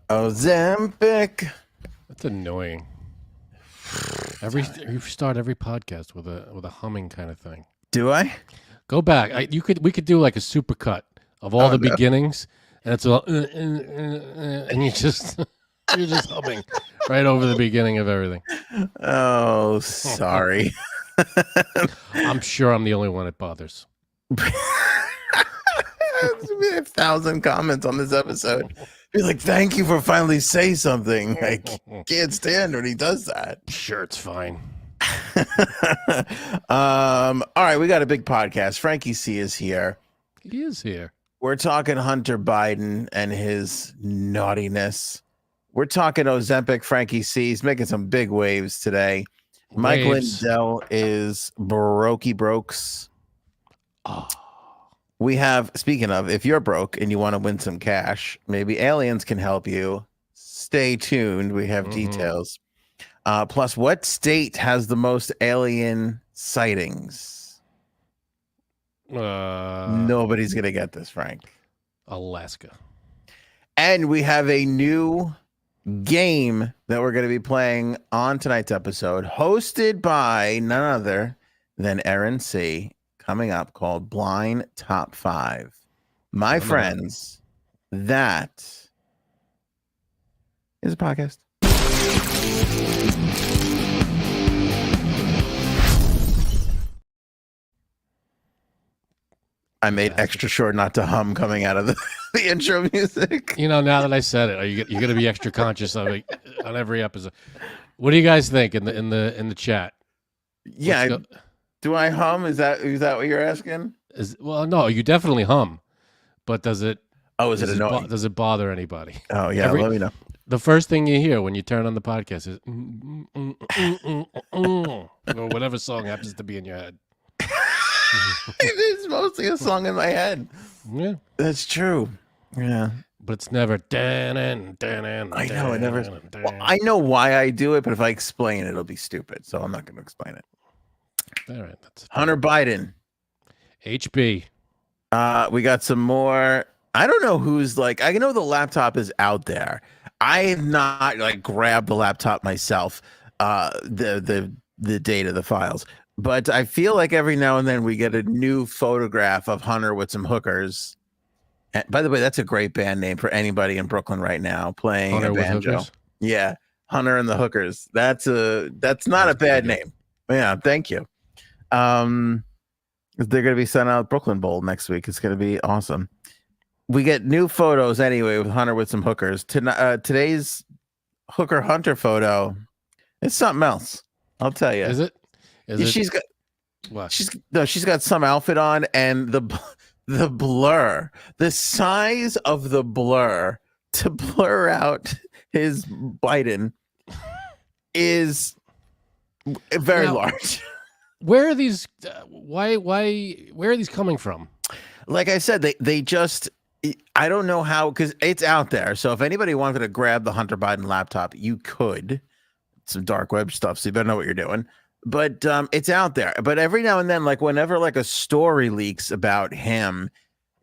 Ozempic. That's annoying. You start every podcast with a humming kind of thing. Do I? Go back. We could do like a supercut of all Oh the no. beginnings, and it's all and you just you're just humming right over the beginning of everything. Oh, sorry. I'm sure I'm the only one it bothers. There's gonna be 1,000 comments on this episode. Be like, thank you for finally saying something. I can't stand when he does that. Sure, it's fine. All right, we got a big podcast. Frankie C is here. He is here. We're talking Hunter Biden and his naughtiness. We're talking Ozempic. Frankie C. He's making some big waves today. Mike Lindell is brokey brokes. Oh. We have, speaking of, if you're broke and you want to win some cash, maybe aliens can help you. Stay tuned. We have details. Plus, what state has the most alien sightings? Nobody's going to get this, Frank. Alaska. And we have a new game that we're going to be playing on tonight's episode, hosted by none other than Aaron C., coming up, called Blind Top 5. My friends, that is a podcast. I made extra sure not to hum coming out of the intro music. You know, now that I said it, you're going to be extra conscious of it on every episode. What do you guys think in the chat? Yeah, do I hum? Is that what you're asking? Well, no, you definitely hum, but does it? Oh, is it annoying? Does it bother anybody? Oh yeah, let me know. The first thing you hear when you turn on the podcast is or whatever song happens to be in your head. It is mostly a song in my head. Yeah, that's true. Yeah, but it's never. I know it never. Well, I know why I do it, but if I explain it, it'll be stupid. So I'm not going to explain it. All right, that's Hunter Biden. HB. We got some more. I don't know who's like. I know the laptop is out there. I have not like grabbed the laptop myself. The data, the files. But I feel like every now and then we get a new photograph of Hunter with some hookers. And by the way, that's a great band name for anybody in Brooklyn right now playing Hunter a banjo. With hookers? Yeah, Hunter and the Hookers. That's not a bad name. Yeah, thank you. They're going to be sent out Brooklyn Bowl next week. It's going to be awesome. We get new photos anyway with Hunter with some hookers. Today's hooker Hunter photo is something else. I'll tell you. Is it? She's got what? She's got some outfit on, and the blur, the size of the blur to blur out his Biden is very large. Where are these? Why? Where are these coming from? Like I said, they just. I don't know how, because it's out there. So if anybody wanted to grab the Hunter Biden laptop, you could. Some dark web stuff, so you better know what you're doing. But it's out there. But every now and then, like whenever like a story leaks about him,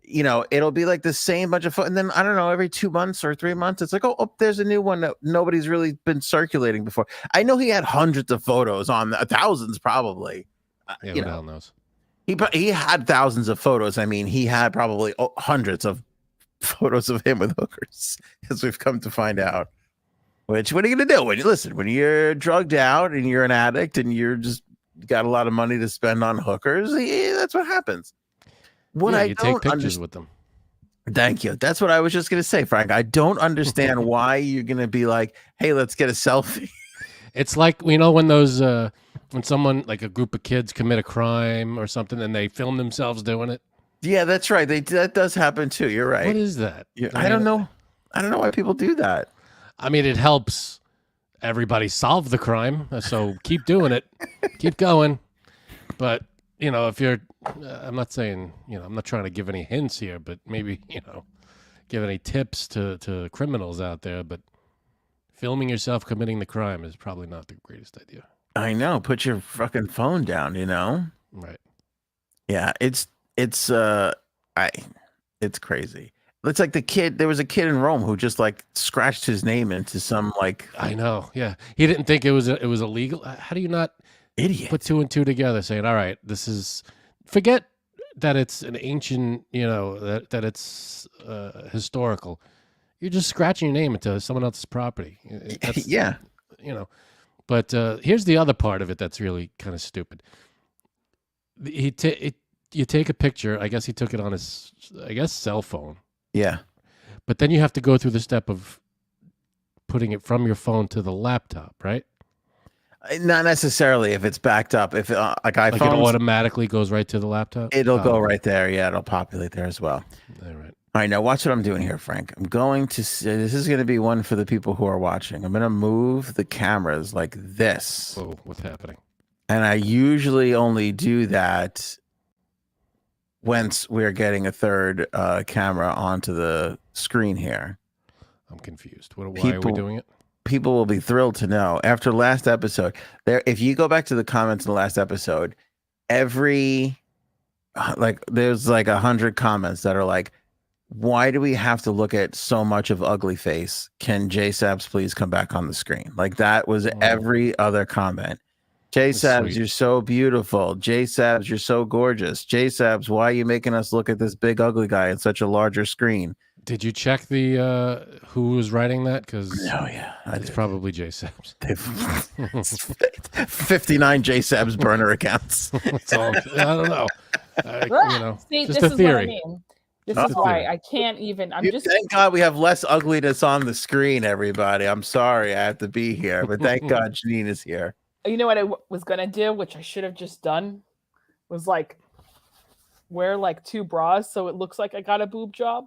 you know, it'll be like the same bunch of and then I don't know, every 2 months or 3 months, it's like, oh, there's a new one that nobody's really been circulating before. I know he had hundreds of photos on, thousands probably. Yeah, who the hell knows? He had thousands of photos. I mean, he had probably hundreds of photos of him with hookers, as we've come to find out. Which, what are you going to do? When you're drugged out and you're an addict and you're just got a lot of money to spend on hookers, that's what happens. You take pictures with them. Thank you. That's what I was just going to say, Frank. I don't understand why you're going to be like, hey, let's get a selfie. It's like, you know, when those, when someone, like a group of kids commit a crime or something and they film themselves doing it. Yeah, that's right. That does happen too. You're right. What is that? I don't know. I don't know why people do that. I mean, it helps everybody solve the crime, so keep doing it, keep going. But, you know, if you're, I'm not saying, you know, I'm not trying to give any hints here, but maybe, you know, give any tips to criminals out there. But filming yourself committing the crime is probably not the greatest idea. I know. Put your fucking phone down, you know? Right. Yeah, it's crazy. It's like the kid. There was a kid in Rome who just like scratched his name into some like I know. Yeah, he didn't think it was illegal. How do you not idiot. put two and two together, saying, "All right, this is forget that it's an ancient, that it's historical. You're just scratching your name into someone else's property." That's, Yeah. But here's the other part of it that's really kind of stupid. You take a picture. I guess he took it on his, cell phone. Yeah. But then you have to go through the step of putting it from your phone to the laptop, right? Not necessarily if it's backed up. If like iPhones, Like it automatically goes right to the laptop. it'll go right there. Yeah, it'll populate there as well. All right. All right, now watch what I'm doing here, Frank. I'm going to. This is going to be one for the people who are watching. I'm going to move the cameras like this. Whoa, what's happening? And I usually only do that once we're getting a third camera onto the screen here. I'm confused. Why are we doing it? People will be thrilled to know. After last episode, if you go back to the comments in the last episode, there's like 100 comments that are like, why do we have to look at so much of ugly face? Can J-Sabs please come back on the screen? Like that was every other comment. J-Sabs, you're so beautiful. J-Sabs, you're so gorgeous. J-Sabs, why are you making us look at this big ugly guy on such a larger screen? Did you check the who was writing that? Because it's probably J-Sabs. 59 J-Sabs burner accounts. I don't know. See, just this a is theory. what I mean. This is why I can't even. Thank God we have less ugliness on the screen, everybody. I'm sorry I have to be here, but thank God Janine is here. You know what I was gonna do, which I should have just done, was like wear like 2 bras so it looks like I got a boob job.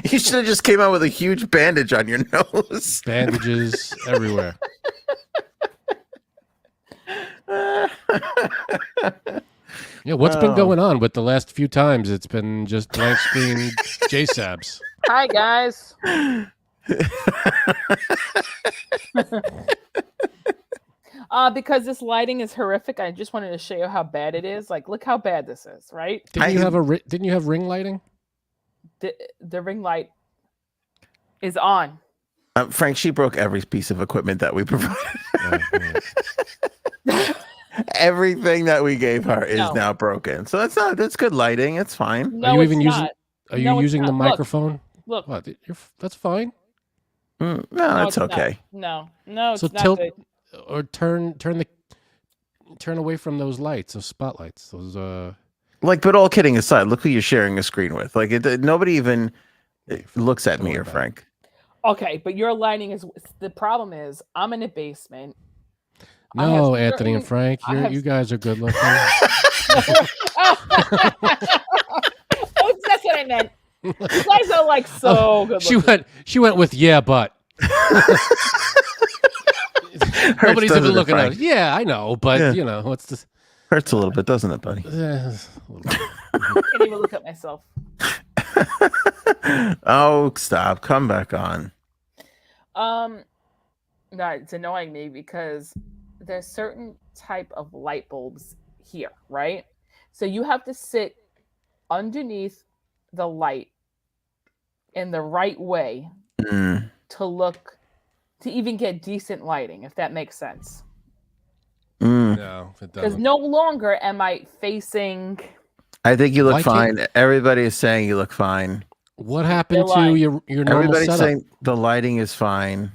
You should have just came out with a huge bandage on your nose. Bandages everywhere. Yeah, what's been going on with the last few times? It's been just blank screen J-Sabs. Hi, guys. Because this lighting is horrific, I just wanted to show you how bad it is. Like, look how bad this is, right? Didn't you have ring lighting? The ring light is on. Frank, she broke every piece of equipment that we provided. Everything that we gave her is now broken. So that's good lighting. It's fine. No, are you using the microphone? Look. What? That's fine. No, it's okay. Not. No, it's so not tilt good. Or turn away from those lights, those spotlights, those but all kidding aside, look who you're sharing a screen with. Like nobody even looks at me or Frank. Okay, but your lighting is the problem. Is I'm in a basement. No, Anthony and Frank, you guys are good looking. That's what I meant. You guys are like so good looking. She went with but. Nobody's even looking at it. Yeah, I know, but what's this? Hurts a little bit, doesn't it, buddy? I can't even look at myself. Oh, stop! Come back on. No, it's annoying me because there's certain type of light bulbs here, right? So you have to sit underneath the light in the right way to even get decent lighting, if that makes sense. No, it doesn't. Because no longer am I facing. I think you look fine. Everybody is saying you look fine. What happened to your normal Everybody's setup? saying the lighting is fine.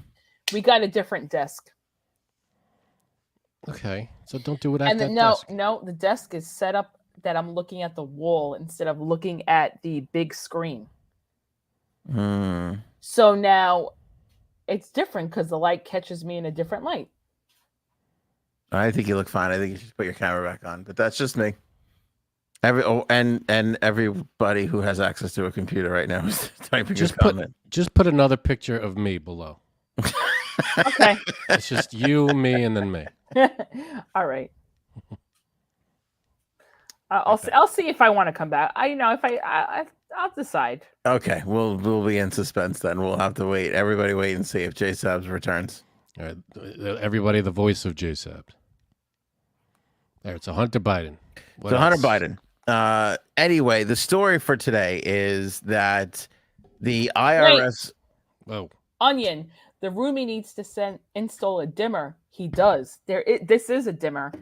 We got a different desk. Okay, so don't do it at that desk. No, the desk is set up that I'm looking at the wall instead of looking at the big screen. So now it's different because the light catches me in a different light. I think you look fine. I think you should put your camera back on, but that's just me. And everybody who has access to a computer right now is typing a comment. Just put another picture of me below. Okay. It's just you, me, and then me. All right. I'll see if I want to come back. I'll decide. Okay, we'll be in suspense then. We'll have to wait. Everybody wait and see if J-Sabs returns. All right, everybody, the voice of J-Sabs. There, it's a Hunter Biden. Hunter Biden. Anyway, the story for today is that the IRS. Whoa. Onion, the roomie needs to install a dimmer. He does. This is a dimmer,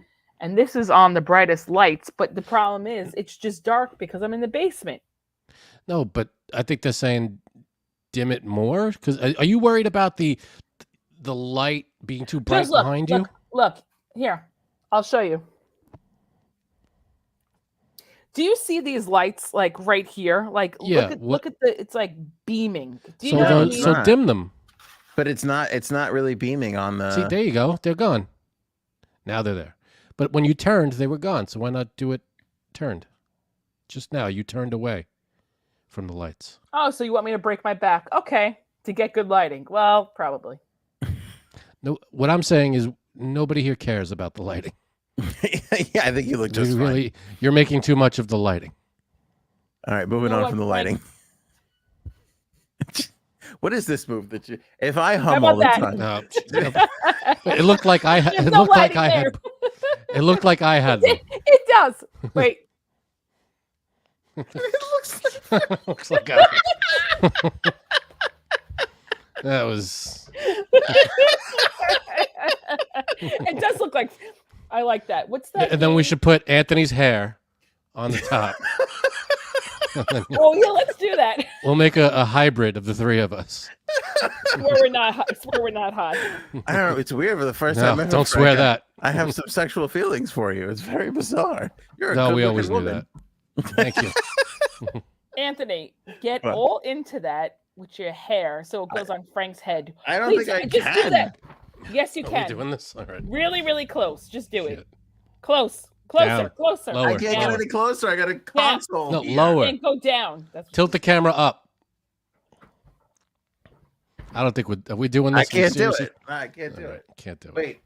and this is on the brightest lights. But the problem is, it's just dark because I'm in the basement. No, but I think they're saying dim it more. Because are you worried about the light being too bright Just look, behind you? Look, here. I'll show you. Do you see these lights like right here? Like Yeah, look at the it's like beaming. Do you So, know what I No, mean? it's so not. dim them. But it's not really beaming on the. See, there you go. They're gone. Now they're there. But when you turned, they were gone. So why not do it turned? Just now, you turned away from the lights. Oh, so you want me to break my back? Okay, to get good lighting. Well, probably. No, what I'm saying is nobody here cares about the lighting. Yeah, I think you look just fine. You're making too much of the lighting. All right, moving You know on what, from the Frank? lighting. What is this move that you? If I How hum about all the that? time, No, it looked like I. There's It no looked like lighting I there. had. It looked like I had them. It does. Wait. Looks like I. That was. It does look like. I like that. What's that? And then we name? should put Anthony's hair on the top. Oh yeah, let's do that. We'll make a hybrid of the three of us. Swear we're not hot. Swear we're not hot. I don't know. It's weird for the first No, time. ever, don't Frank, swear that. I have some sexual feelings for you. It's very bizarre. You're a No, we good-looking always knew woman. that. Thank you. Anthony, get What? all into that with your hair so it goes on Frank's head. I don't Please, think I just do can. that. Yes, you Are we can. doing this? All right. Really, really close. Just do it. Shit. Closer, Down. closer. Lower. I can't get Down. any closer. I got a console. No, here. lower. And go down. That's Tilt the camera up. I don't think are we doing I this? can't do seriously? it. I can't do All right, it. can't do it. Wait.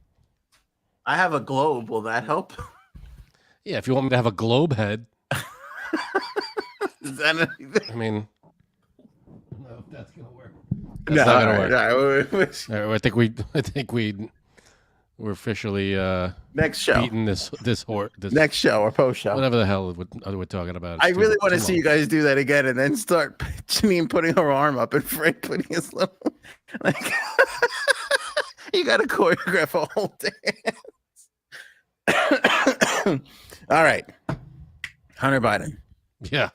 I have a globe. Will that help? Yeah, if you want me to have a globe head, Is that anything? I mean, no, that's gonna work. No, That's not gonna all work. right, all right. All right, I think we're officially Next show. beating this horse. This Next show or post show. whatever the hell we're talking about. I It's really want to too see long. you guys do that again and then start Janine putting her arm up and Frank putting his little like you gotta choreograph a whole dance. All right. Hunter Biden. Yeah.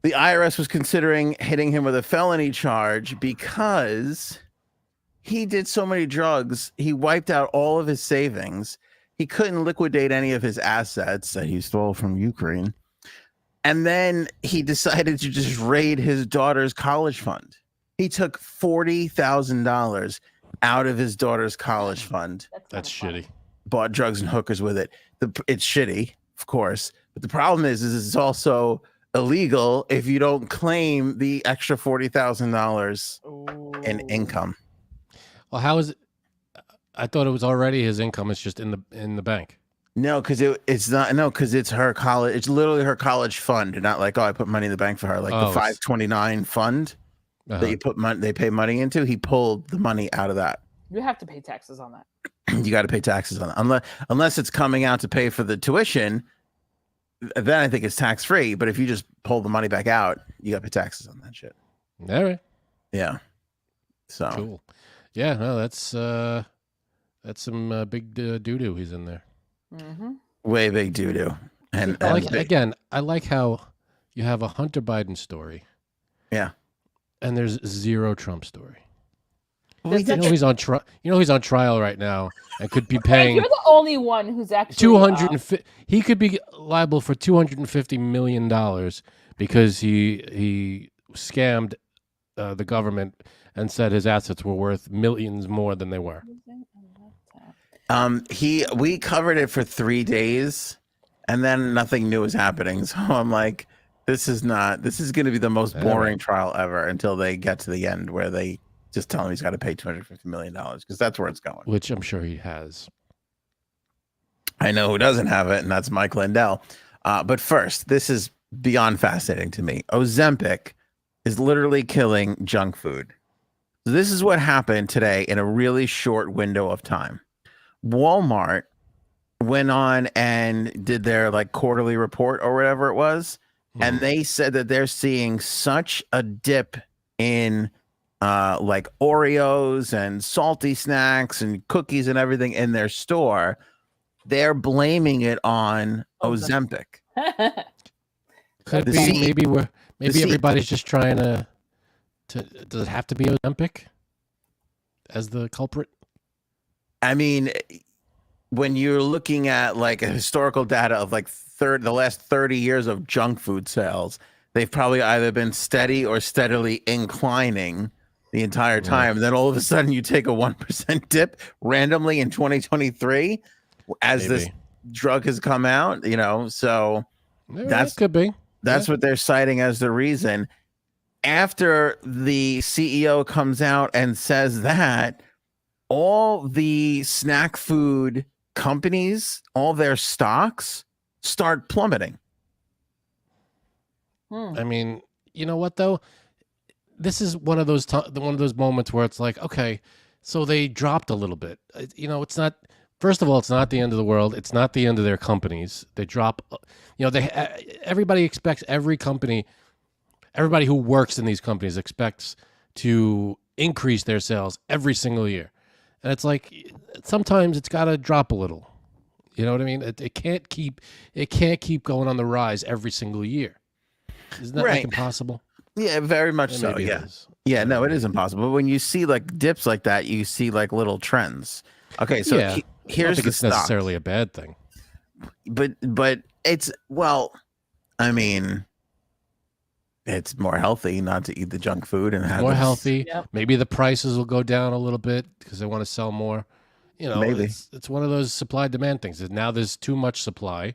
The IRS was considering hitting him with a felony charge because he did so many drugs. He wiped out all of his savings. He couldn't liquidate any of his assets that he stole from Ukraine. And then he decided to just raid his daughter's college fund. He took $40,000 out of his daughter's college fund, That's shitty. bought drugs and hookers with it. It's shitty, of course. But the problem is it's also illegal if you don't claim the extra $40,000 in income. Well, how is it? I thought it was already his income. It's just in the bank. No, because it's not. No, because it's her college. It's literally her college fund, not like, oh, I put money in the bank for her, like the 529 fund that you put money. They pay money into. He pulled the money out of that. You have to pay taxes on that. You got to pay taxes on it, unless it's coming out to pay for the tuition. Then I think it's tax free. But if you just pull the money back out, you got to pay taxes on that shit. All right. Yeah. So Cool. Yeah. No, that's some big doo doo. He's in there. Mm-hmm. way big doo doo. And I like, big- again, I like how you have a Hunter Biden story. Yeah. And there's zero Trump story. we You did- know he's on trial. You know he's on trial right now and could be Frank, paying you're the only one who's actually 250. He could be liable for $250 million because he scammed the government and said his assets were worth millions more than they were. we covered it for 3 days and then nothing new was happening. So I'm like, this is going to be the most Yeah. boring trial ever until they get to the end where they just tell him he's got to pay $250 million because that's where it's going. Which I'm sure he has. I know who doesn't have it, and that's Mike Lindell. But first, this is beyond fascinating to me. Ozempic is literally killing junk food. So this is what happened today in a really short window of time. Walmart went on and did their like quarterly report or whatever it was, and Mhm. they said that they're seeing such a dip in like Oreos and salty snacks and cookies and everything in their store. They're blaming it on Ozempic. Ozempic. Could The be C- maybe C- everybody's just trying to. Does it have to be Ozempic as the culprit? I mean, when you're looking at like a historical data of like the last 30 years of junk food sales, they've probably either been steady or steadily inclining the entire time. And then all of a sudden you take a 1% dip randomly in 2023 as this Maybe. drug has come out, so Maybe that's that could be. that's what they're citing as the reason. After the CEO comes out and says that, all the snack food companies, all their stocks start plummeting. I mean, you know what though? This is one of those moments where it's like, okay, so they dropped a little bit. It's not. First of all, it's not the end of the world. It's not the end of their companies. They drop. Everybody expects everybody who works in these companies expects to increase their sales every single year, and it's like sometimes it's got to drop a little. You know what I mean? It can't keep going on the rise every single year. Isn't that like impossible? Yeah, very much so. Maybe Yeah. it is. Yeah, no, it is impossible. But when you see like dips like that, you see like little trends. Okay, so I don't here's think the it's stock. necessarily a bad thing. But it's, well, I mean, it's more healthy not to eat the junk food and have More this- healthy. Yep. Maybe the prices will go down a little bit because they want to sell more. Maybe. It's one of those supply demand things. Now there's too much supply.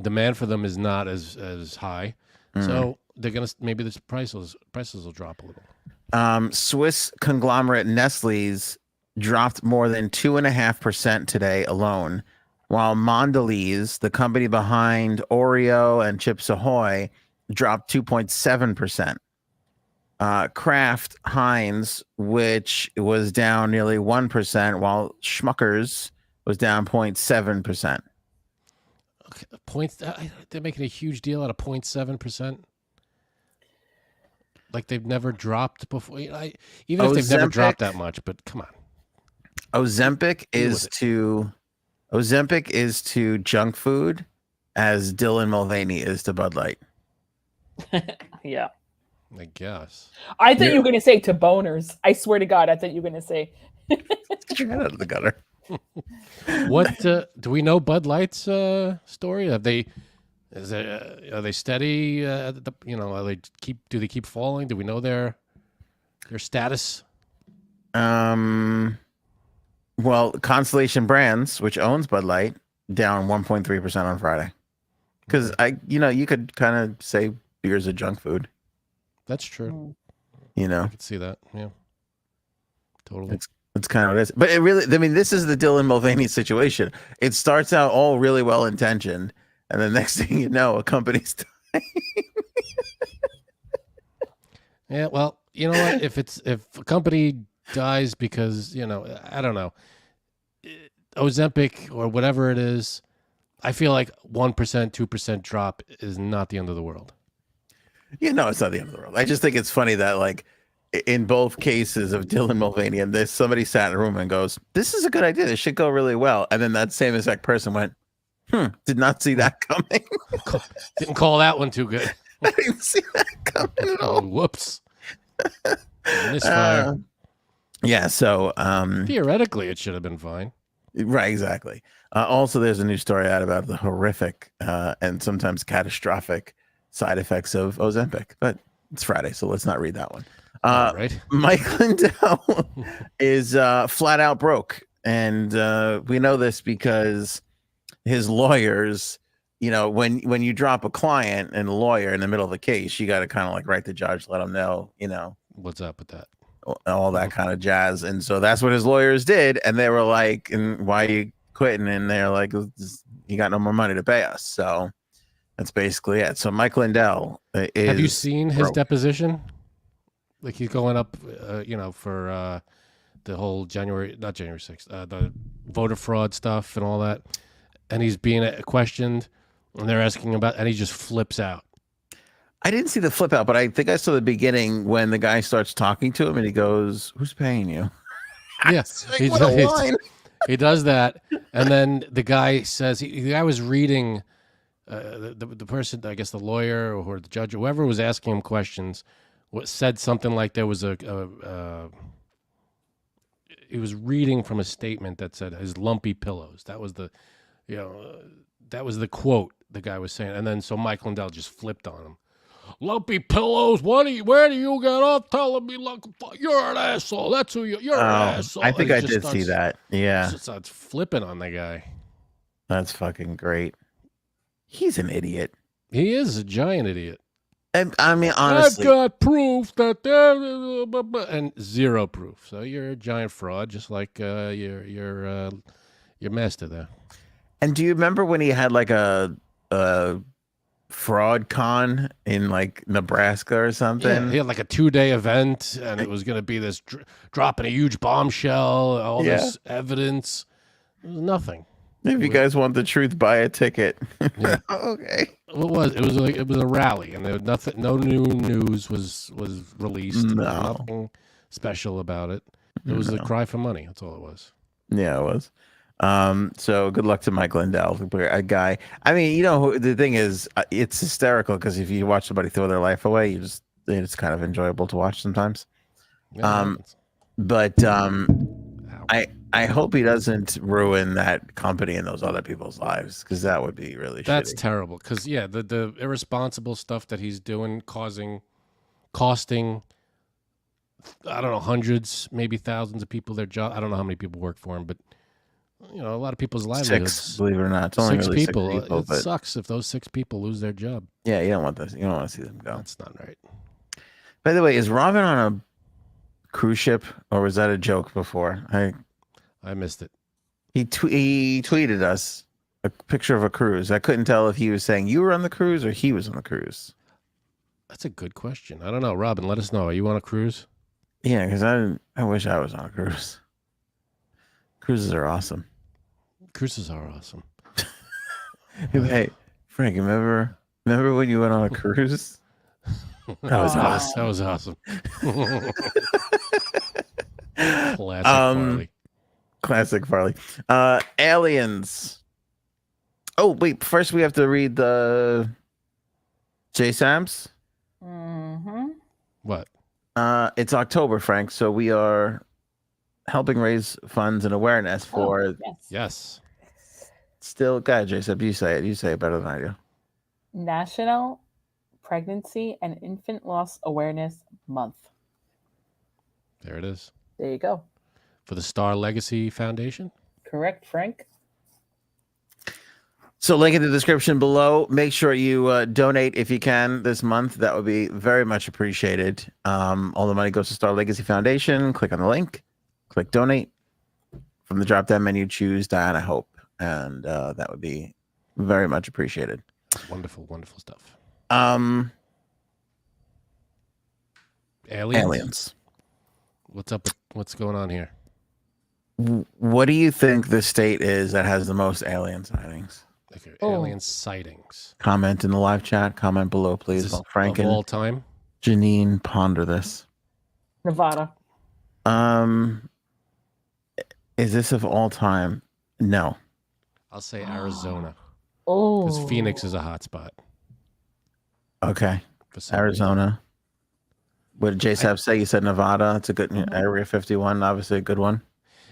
Demand for them is not as high. So they're gonna maybe the prices will drop a little. Swiss conglomerate Nestle's dropped more than 2.5% today alone, while Mondelez, the company behind Oreo and Chips Ahoy, dropped 2.7%. Kraft Heinz, which was down nearly 1%, while Schmuckers was down 0.7%. Okay, points. They're making a huge deal out of 0.7%. Like they've never dropped before. Even if they've never dropped that much, but come on. Ozempic is to junk food as Dylan Mulvaney is to Bud Light. Yeah. I guess. I thought you were going to say to boners. I swear to God, I thought you were going to say. Get your head out of the gutter. What do we know? Bud Light's story? Are they steady? Are they do they keep falling? Do we know their status? Well, Constellation Brands, which owns Bud Light, down 1.3% on Friday. Because you could kind of say beer's a junk food. That's true. I can see that. Yeah, totally. It's kind of what it is. But it really, I mean, this is the Dylan Mulvaney situation. It starts out all really well intentioned, and the next thing you know, a company's dying. Yeah, well, you know what? If a company dies because I don't know, Ozempic or whatever it is, I feel like 1%, 2% drop is not the end of the world. It's not the end of the world. I just think it's funny that like in both cases of Dylan Mulvaney and this, somebody sat in a room and goes, "This is a good idea. This should go really well." And then that same exact person went, "Did not see that coming." Didn't call that one too good. I didn't see that coming at all. Oh, whoops. Misfire. Yeah. So theoretically, it should have been fine. Right. Exactly. Also, there's a new story out about the horrific and sometimes catastrophic side effects of Ozempic, but it's Friday, so let's not read that one. Right. Mike Lindell is flat out broke, and we know this because his lawyers, when you drop a client and a lawyer in the middle of the case, you got to kind of like write the judge, let them know, what's up with that, all that kind of jazz. And so that's what his lawyers did, and they were like, "And why are you quitting?" And they're like, "You got no more money to pay us." So that's basically it. So Mike Lindell is. Have you seen his broke. deposition? Like he's going up, for the whole not January 6th, the voter fraud stuff and all that. and he's being questioned, and they're asking about, and he just flips out. I didn't see the flip out, but I think I saw the beginning when the guy starts talking to him and he goes, "Who's paying you?" Yes, Like, what a line. he does that, and then the guy says the guy was reading. The person, I guess the lawyer or the judge, or whoever was asking him questions, said something like there was he was reading from a statement that said his lumpy pillows. That was the, that was the quote the guy was saying, and then so Mike Lindell just flipped on him. Lumpy pillows. Where do you get off telling me like you're an asshole? That's who you're an asshole. I think I did see that. Yeah, just starts flipping on the guy. That's fucking great. He's an idiot. He is a giant idiot. And I mean, honestly, I've got proof that and zero proof. So you're a giant fraud, just like your master there. And do you remember when he had like a fraud con in like Nebraska or something? Yeah, he had like a 2-day event, and it was going to be this dropping a huge bombshell, all this evidence. It was nothing. If you guys want the truth, buy a ticket. Yeah. Okay. It was a rally, and there was nothing. No new news was released. No. Nothing special about it. It was a cry for money. That's all it was. Yeah, it was. So good luck to Mike Lindell, a guy. I mean, the thing is, it's hysterical because if you watch somebody throw their life away, it's kind of enjoyable to watch sometimes. Yeah, But I hope he doesn't ruin that company and those other people's lives, because that would be really that's shitty. terrible. Because the irresponsible stuff that he's doing, costing, I don't know, hundreds, maybe thousands of people their job. I don't know how many people work for him, but a lot of people's livelihoods. 6, believe it or not. It's only Six really people. 6 people. It sucks if those 6 people lose their job. Yeah, you don't want this. You don't want to see them go. That's not right. By the way, is Robin on a cruise ship, or was that a joke before? I missed it. He tweeted us a picture of a cruise. I couldn't tell if he was saying you were on the cruise or he was on the cruise. That's a good question. I don't know. Robin, let us know. Are you on a cruise? Yeah, because I wish I was on a cruise. Cruises are awesome. Cruises are awesome. Hey, Frank, remember when you went on a cruise? That was awesome. That was awesome. Classic Farley. Classic Farley. Aliens. Oh, wait. First, we have to read the J Sams. Mm-hmm. What? It's October, Frank. So we are helping raise funds and awareness for. Yes. Still, God, J-Sab, you say it. You say it better than I do. National Pregnancy and Infant Loss Awareness Month. There it is. There you go. For the Star Legacy Foundation? Correct, Frank. So link in the description below. Make sure you donate if you can this month. That would be very much appreciated. All the money goes to Star Legacy Foundation. Click on the link. Click donate. From the drop-down menu, choose Diana Hope. And that would be very much appreciated. Wonderful, wonderful stuff. Aliens. What's up? What's going on here? What do you think the state is that has the most alien sightings? Okay, alien sightings. Comment in the live chat. Comment below, please. While Frank of and all time? Janine ponder this. Nevada. Is this of all time? No. I'll say Arizona. Oh. Because Phoenix is a hot spot. Okay. Arizona. What did J-Sab say? You said Nevada. It's a good Area 51, obviously a good one.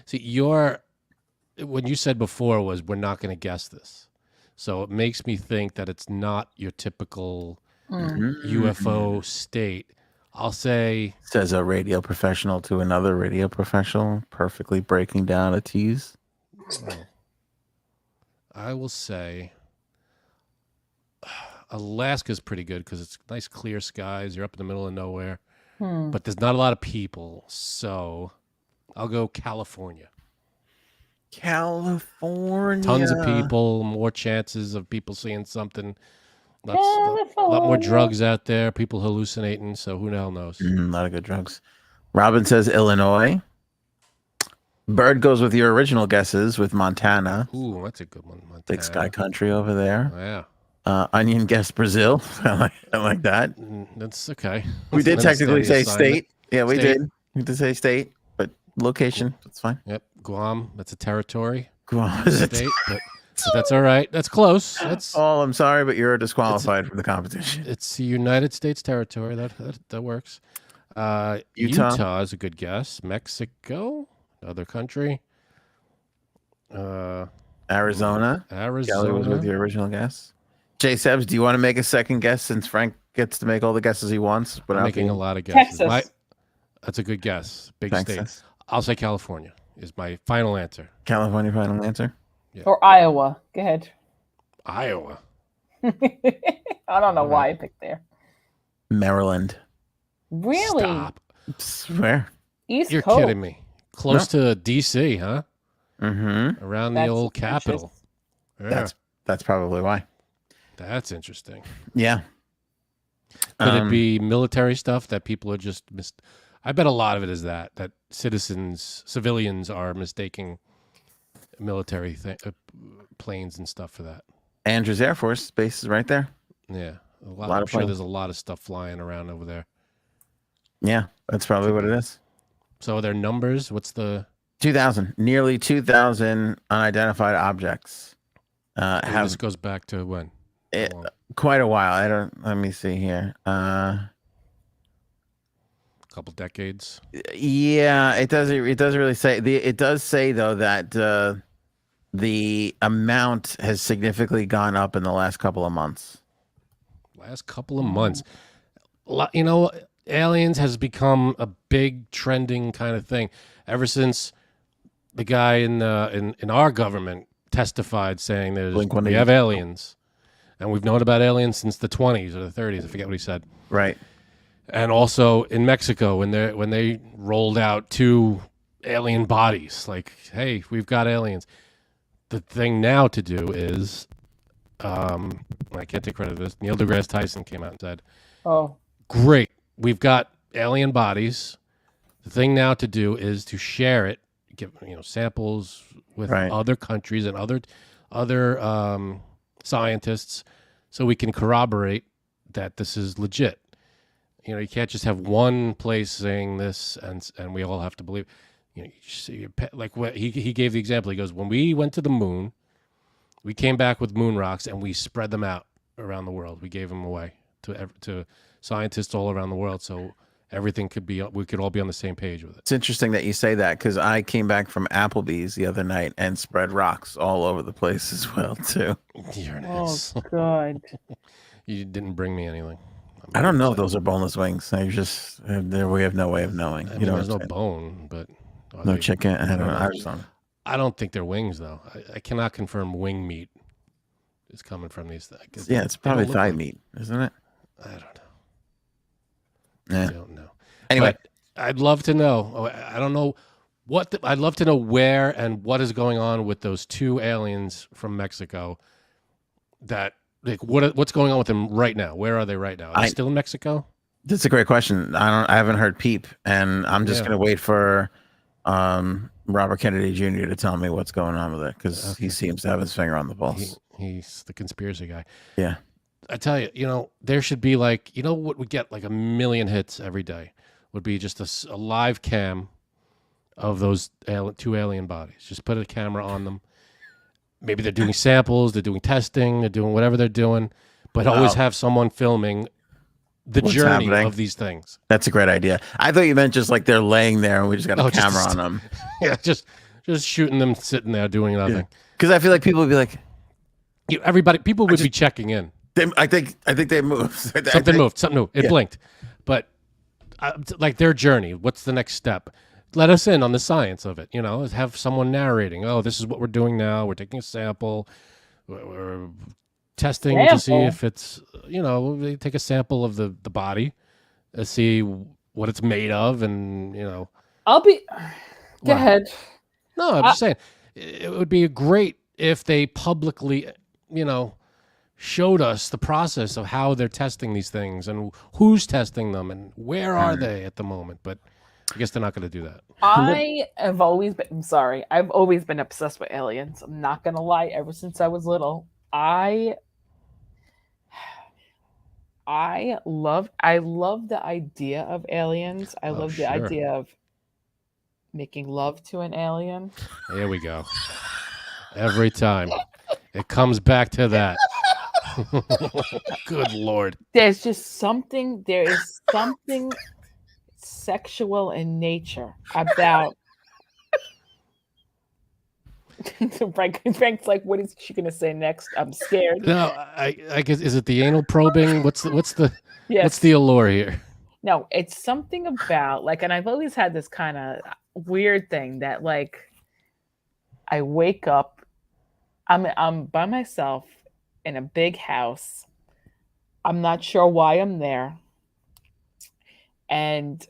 See, when you said before was we're not going to guess this. So it makes me think that it's not your typical UFO state. I'll say... Says a radio professional to another radio professional, perfectly breaking down a tease. I will say Alaska's pretty good because it's nice clear skies. You're up in the middle of nowhere. But there's not a lot of people. So I'll go California. California. Tons of people, more chances of people seeing something. A lot more drugs out there, people hallucinating. So who the hell knows? A lot of good drugs. Robin says Illinois. Bird goes with your original guesses with Montana. Ooh, that's a good one. Montana. Big Sky Country over there. Oh, yeah. Onion guessed Brazil. I like that. That's okay. We That's did another technically steady say assignment. state. Yeah, we State. did. We did say state, but location, that's fine. Yep. Guam. That's a territory. Guam is a State, but that's all right. That's close. That's Oh, I'm sorry, but you're disqualified from the competition. it's the United States territory. That works. Utah is a good guess. Mexico, other country. Arizona. Kelly was with Arizona. your original guess. Jay Sebs, do you want to make a second guess since Frank gets to make all the guesses he wants? I'm without making being- a lot of guesses. Texas. That's a good guess. Big Texas. state. I'll say California is my final answer. California final answer. Or Iowa. Go ahead. Iowa. I don't know why I picked there. Maryland. Really? Stop. Swear. East You're Coast. kidding me. Close to D.C., huh? Mm-hmm. Around That's the old capital. Yeah, That's probably why. that's interesting. Yeah. Could it be military stuff that people are just I bet a lot of it is that civilians are mistaking military planes and stuff for that. Andrews Air Force Base is right there. Yeah, lot I'm of sure planes. there's a lot of stuff flying around over there. Yeah, that's probably what it is. So are there numbers? What's the 2,000. Nearly 2,000 unidentified objects. Have this goes back to when? it, How long? quite a while. Let me see here. Couple decades. Yeah, it doesn't really say. It does say though that the amount has significantly gone up in the last couple of months. Last couple of months. You know, aliens has become a big trending kind of thing ever since the guy in our government testified saying we have aliens, and we've known about aliens since the 20s or the 30s. I forget what he said. Right. And also in Mexico when they rolled out 2 alien bodies, like, hey, we've got aliens. The thing now to do is, I can't take credit for this. Neil deGrasse Tyson came out and said, Oh. great, we've got alien bodies. The thing now to do is to share it, give samples with Right. other countries and other scientists, so we can corroborate that this is legit. You can't just have one place saying this and we all have to believe. Like what he gave the example. He goes, when we went to the moon, we came back with moon rocks and we spread them out around the world. We gave them away to scientists all around the world, so everything we could all be on the same page with it. It's interesting that you say that because I came back from Applebee's the other night and spread rocks all over the place as well too. You're an Oh, ass. God. You didn't bring me anything. I don't know if those are boneless wings. They just we have no way of knowing. I You mean, know, there's no what I'm saying? bone, but are No they- chicken. I don't know. know. I just don't. I don't think they're wings, though. I cannot confirm wing meat is coming from these things. Yeah, it's probably thigh meat, isn't it? I don't know. Yeah. I don't know. Anyway, But I'd love to know. I don't know I'd love to know where and what is going on with those 2 aliens from Mexico. That what's going on with them right now? Where are they right now? Are they still in Mexico? that's a great question. I haven't heard peep, and I'm just Yeah. gonna wait for Robert Kennedy Jr. to tell me what's going on with it because he seems to have his finger on the pulse. He's the conspiracy guy. Yeah. I tell you, there should be what would get like 1 million hits every day would be just a live cam of those 2 alien bodies. Just put a camera on them. Maybe they're doing samples, they're doing testing, they're doing whatever they're doing, but always have someone filming the What's journey happening. of these things. That's a great idea. I thought you meant just like they're laying there and we just got a Oh, just- camera on them. Yeah, just shooting them sitting there doing nothing. Because I feel like people would be like, People would be checking in. I think they moved. Something moved. Something moved. It blinked. But like their journey, what's the next step? Let us in on the science of it. Have someone narrating. Oh, this is what we're doing now. We're taking a sample. We're testing to see Sample? if it's, they take a sample of the body, see what it's made of, and I'll be. Go What? ahead. No, I'm just saying it would be great if they publicly, showed us the process of how they're testing these things and who's testing them and where are they at the moment. But I guess they're not going to do that. I've always been obsessed with aliens. I'm not gonna lie. Ever since I was little, I love the idea of aliens. I Oh, love the sure. idea of making love to an alien. Here we go. Every time it comes back to that. Good Lord. There is something sexual in nature about Frank's like, what is she gonna say next? I'm scared. No, I guess, is it the anal probing? What's the Yes. allure here? No, it's something about like, and I've always had this kind of weird thing that like I wake up, I'm by myself in a big house. I'm not sure why I'm there. And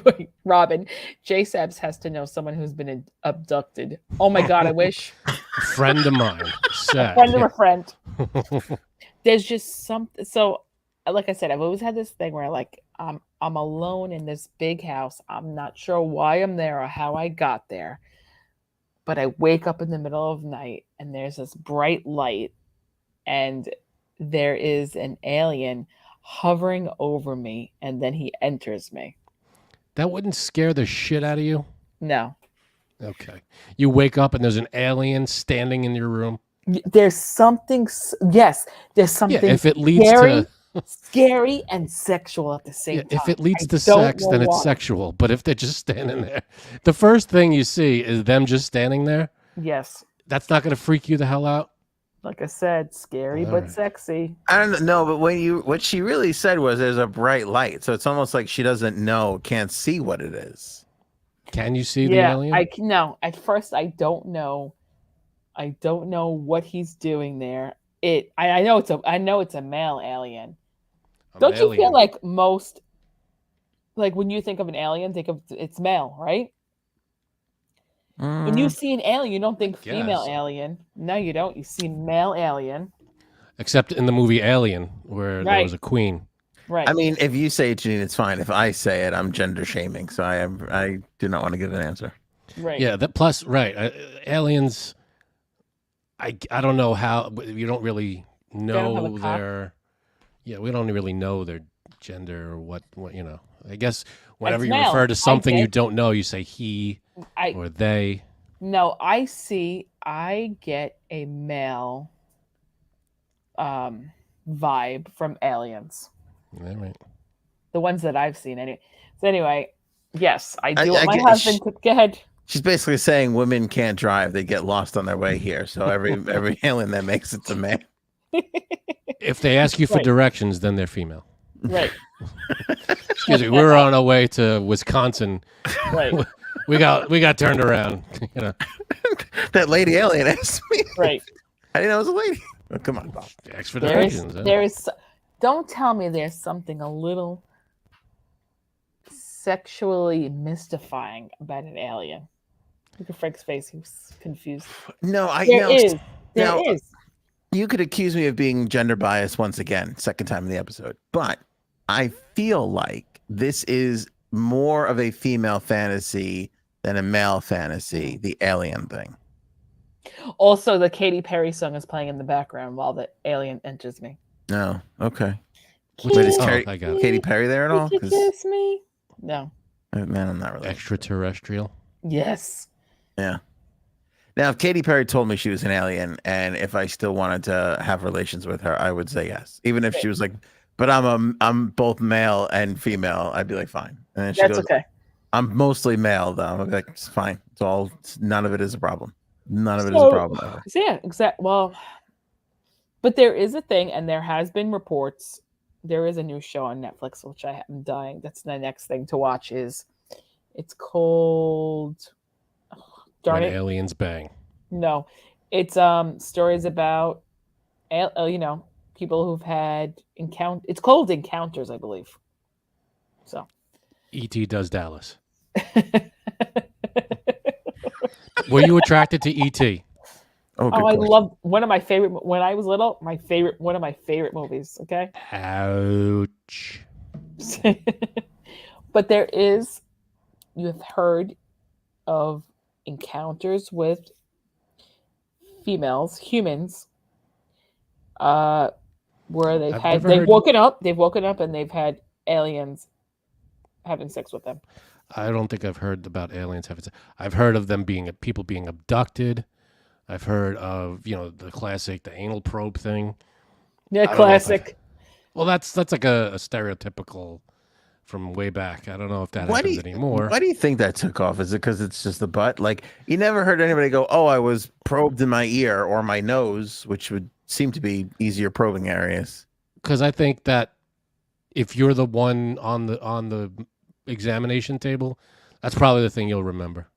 wait, Robin, J Sabs has to know someone who's been abducted. Oh my God, I wish. A friend of mine. Sad. Friend of a friend. There's just something. So, like I said, I've always had this thing where like I'm alone in this big house. I'm not sure why I'm there or how I got there. But I wake up in the middle of the night and there's this bright light and there is an alien hovering over me and then he enters me. That wouldn't scare the shit out of you? No. Okay. You wake up and there's an alien standing in your room? There's something, yes, there's something if it leads scary, to scary and sexual at the same time. If it leads to sex, then it's sexual. But if they're just standing there, the first thing you see is them just standing there. Yes. That's not going to freak you the hell out? Like I said, scary but sexy. I don't know, but what she really said was there's a bright light, so it's almost like she doesn't know, can't see what it is. Can you see the alien? No. At first, I don't know. I don't know what he's doing there. I know it's a male alien. Don't you feel like most, like when you think of an alien, think of it's male, right? When you see an alien, you don't think female alien. No, you don't. You see male alien. Except in the movie Alien, where there was a queen. Right. I mean, if you say it, Janine, it's fine. If I say it, I'm gender shaming, so I do not want to give an answer. Right. Yeah. Aliens. I don't know how. You don't really know their. Yeah, we don't really know their gender or what you know. I guess whenever you refer to something you don't know, you say he or they. No, I get a male vibe from aliens. All right. The ones that I've seen anyway. So anyway, yes, I do. My husband go ahead. She's basically saying women can't drive; they get lost on their way here. So every alien that makes it's a man. If they ask you for directions, then they're female. Right. Excuse me. We were on our way to Wisconsin. Right. We got turned around. You know. That lady alien asked me. Right. I didn't know it was a lady. Oh, come on, Bob. Ask for directions. There is. Don't tell me there's something a little sexually mystifying about an alien. Look at Frank's face; he was confused. No, There is. You could accuse me of being gender biased once again, second time in the episode, but I feel like this is more of a female fantasy than a male fantasy, the alien thing. Also, the Katy Perry song is playing in the background while the alien enters me. No, okay. Wait, is Katy Perry there at all? Did you kiss me? No. Man, I'm not really extraterrestrial. Yes. Yeah. Now, if Katy Perry told me she was an alien and if I still wanted to have relations with her, I would say yes. Even if she was like, but I'm both male and female, I'd be like, fine. And then she goes, okay. I'm mostly male, though. I'm like, it's fine. None of it is a problem. None of it is a problem ever. Yeah, exactly. Well, but there is a thing, and there has been reports. There is a new show on Netflix, which I'm dying. That's the next thing to watch. It's called When Aliens Bang. No, it's stories about people who've had encounter. It's called Encounters, I believe. So, E.T. does Dallas. Were you attracted to E.T.? Oh, I loved one of my favorite when I was little. One of my favorite movies. Okay. Ouch. But there is you have heard of encounters with humans, where I've never heard. they've woken up and they've had aliens having sex with them. I don't think I've heard about aliens having. I've heard of them being people being abducted. I've heard of the classic the anal probe thing. Yeah, I don't know if classic. Well, that's like a stereotypical from way back. I don't know if that happens anymore. Why do you think that took off? Is it because it's just the butt? Like, you never heard anybody go, "Oh, I was probed in my ear or my nose," which would seem to be easier probing areas. Because I think that if you're the one on the examination table, that's probably the thing you'll remember.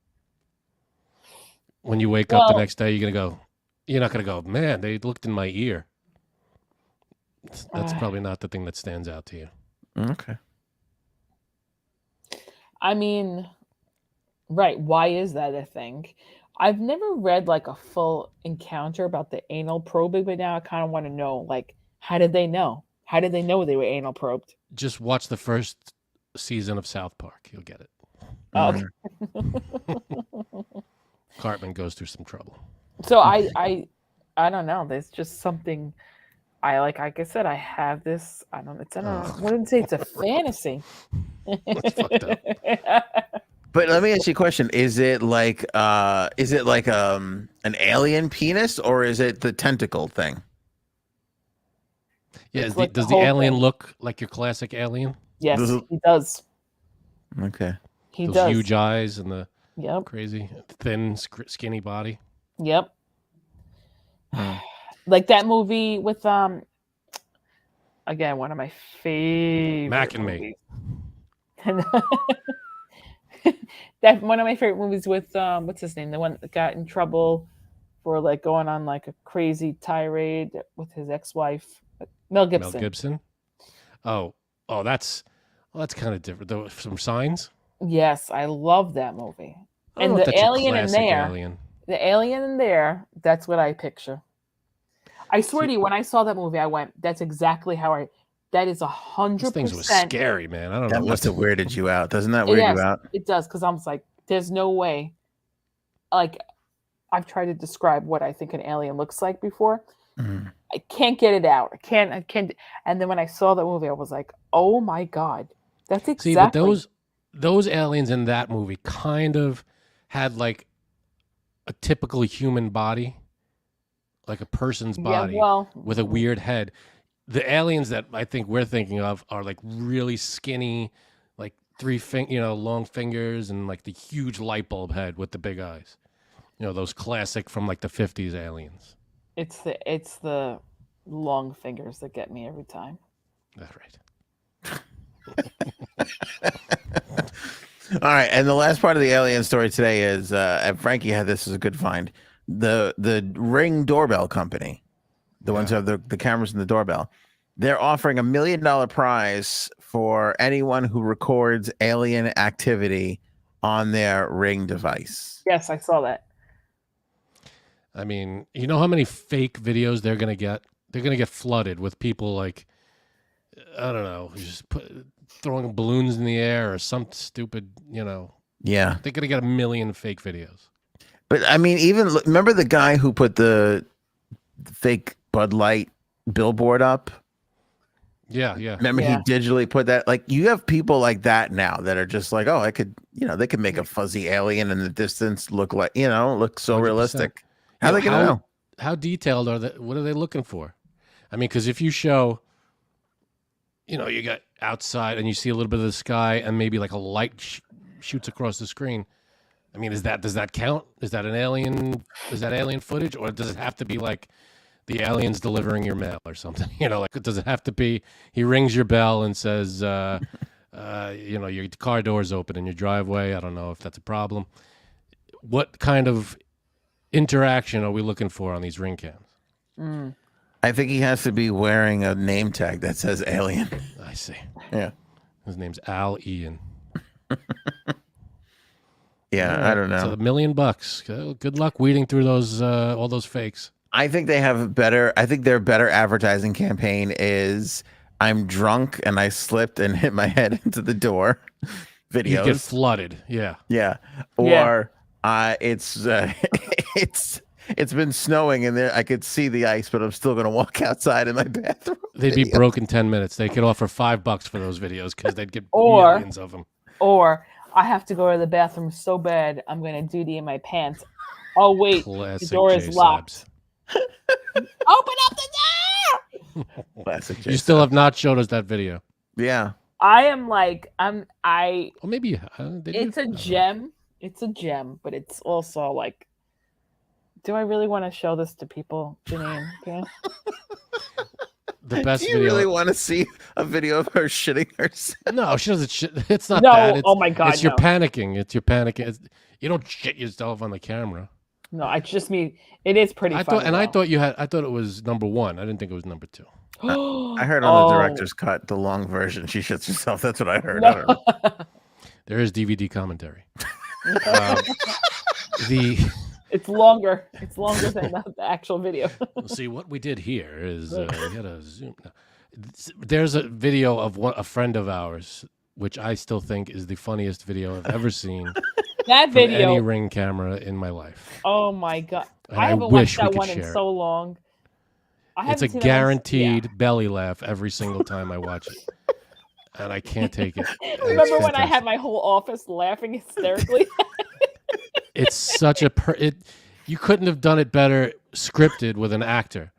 When you wake up the Well- next day, you're not gonna go, man, they looked in my ear. That's probably not the thing that stands out to you. Okay. I mean, right. Why is that a thing? I've never read like a full encounter about the anal probing, but now I kind of want to know, like, how did they know? How did they know they were anal probed? Just watch the first season of South Park. You'll get it. Oh, Mhm. okay. Cartman goes through some trouble. So I don't know. There's just something like I said, I have this. I wouldn't say it's a fantasy. That's fucked up. But let me ask you a question: Is it like an alien penis, or is it the tentacle thing? Yeah, It's like the does the whole alien thing. look like your classic alien? Yes, Does it- he does. Okay. He Those does. huge eyes and the Yep. crazy thin, skinny body. Yep. Hmm. Like that movie with again, one of my favorite Mac and Me. movies. That one of my favorite movies with what's his name? The one that got in trouble for like going on like a crazy tirade with his ex-wife, Mel Gibson. Mel Gibson. Oh, that's kind of different. Though some Signs. Yes, I love that movie. I don't And know if the that's your alien in classic there, alien. the alien in there, that's what I picture. I swear to you, when I saw that movie, I went, "That's exactly how I." That is 100%. These things were scary, man. I don't That know. must have weirded you out. Doesn't that weird Yes, you out? it does, because I'm just like, there's no way. Like, I've tried to describe what I think an alien looks like before. Mhm. I can't get it out. I can't. And then when I saw that movie, I was like, oh my God. That's exactly. See, but those aliens in that movie kind of had like a typical human body, like a person's body with a weird head. The aliens that I think we're thinking of are like really skinny, like long fingers and like the huge light bulb head with the big eyes. Those classic from like the 50s aliens. It's the long fingers that get me every time. That's right. All right, and the last part of the alien story today is, and Frankie had this as a good find. The Ring doorbell company, the ones who have the cameras in the doorbell, they're offering $1 million prize for anyone who records alien activity on their Ring device. Yes, I saw that. I mean, you know how many fake videos they're gonna get? They're gonna get flooded with people like, I don't know, just throwing balloons in the air or some stupid, Yeah, they're gonna get 1 million fake videos. but I mean, even remember the guy who put the fake Bud Light billboard up? Yeah. Remember he digitally put that? Like, you have people like that now that are just like, oh, I could, they could make a fuzzy alien in the distance look like, look so 100%. realistic. How are they gonna know? How detailed are they? What are they looking for? I mean, because if you show, you got outside and you see a little bit of the sky and maybe like a light shoots across the screen. I mean, does that count? Is that an alien? Is that alien footage, or does it have to be like the aliens delivering your mail or something? Like, does it have to be he rings your bell and says, your car door's open in your driveway? I don't know if that's a problem. What kind of interaction are we looking for on these Ring cams? I think he has to be wearing a name tag that says alien. I see. Yeah. His name's Al Ian. Yeah, I don't know. So $1 million. Good luck weeding through those all those fakes. I think their better advertising campaign is, I'm drunk and I slipped and hit my head into the door. You'd get videos. flooded. Yeah. Yeah. Yeah. Or it's it's been snowing and there I could see the ice, but I'm still gonna walk outside in my bathroom. They'd be video. broke in 10 minutes. They could offer $5 for those videos because they'd get Or- millions of them. Or I have to go to the bathroom so bad I'm gonna duty in my pants. Oh wait, Classic the door is J locked. Sabs. Open up the door! Classic You still have not showed us that video. Yeah. I am like I. Or maybe did you? It's a gem. It's a gem, but it's also like. Do I really want to show this to people, Janine? Okay. The best Do you video. really want to see a video of her shitting herself? No, she doesn't shit. It's not No, that. It's, oh my God, It's your no. panicking. It's your panicking. You don't shit yourself on the camera. No, I just mean it is pretty. I funny, thought, and I though. thought you had. I thought it was number 1. I didn't think it was number 2. I heard on the director's cut, the long version, she shits herself. That's what I heard. I don't know. There is DVD commentary. It's longer. It's longer than the actual video. See what we did here is we had a zoom. There's a video of a friend of ours, which I still think is the funniest video I've ever seen. That from video. any Ring camera in my life. Oh my God! And I haven't wish watched we that could one in share it. so long. It's a guaranteed belly laugh every single time I watch it, and I can't take it. And it's Remember when I had fantastic. my whole office laughing hysterically? It's such a you couldn't have done it better scripted with an actor.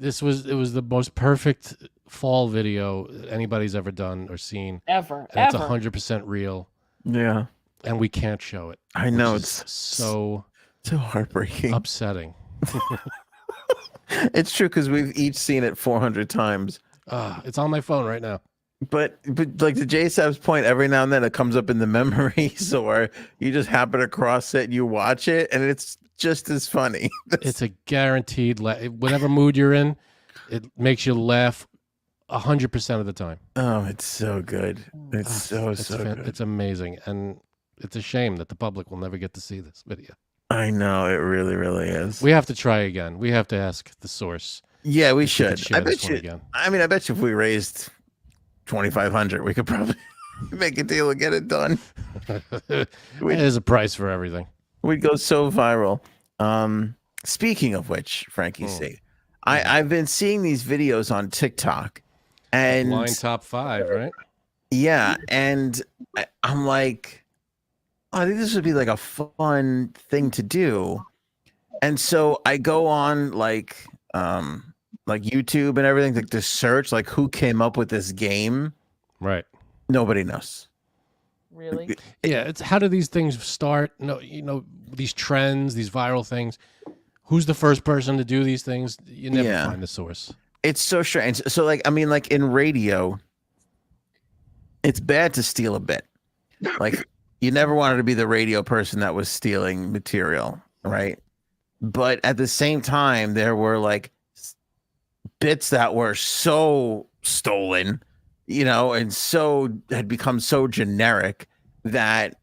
It was the most perfect fall video anybody's ever done or seen. Ever. And it's 100% real, Yeah. and we can't show it. I know. which It's is so heartbreaking. upsetting. It's true because we've each seen it 400 times. It's on my phone right now. But like to J Sab's point, every now and then it comes up in the memories, or you just happen across it and you watch it, and it's just as funny. It's a guaranteed whatever mood you're in, it makes you laugh 100% of the time. Oh, it's so good. It's so good. It's amazing, and it's a shame that the public will never get to see this video. I know, it really, really is. We have to try again. We have to ask the source. Yeah, we if should. could share I this bet one you. again. I mean, I bet you if we raised 2,500, we could probably make a deal and get it done. There's a price for everything. We'd go so viral. Speaking of which, Frankie C, I've been seeing these videos on TikTok, and Line top 5, right? yeah, and I'm like, oh, I think this would be like a fun thing to do. And so I go on like YouTube and everything to search like who came up with this game. Right. Nobody knows. Really? Yeah, it's how do these things start? No, these trends, these viral things. Who's the first person to do these things? You never find the source. It's so strange. So like, I mean, like in radio, it's bad to steal a bit. Like you never wanted to be the radio person that was stealing material, right? But at the same time, there were like bits that were so stolen, and so had become so generic that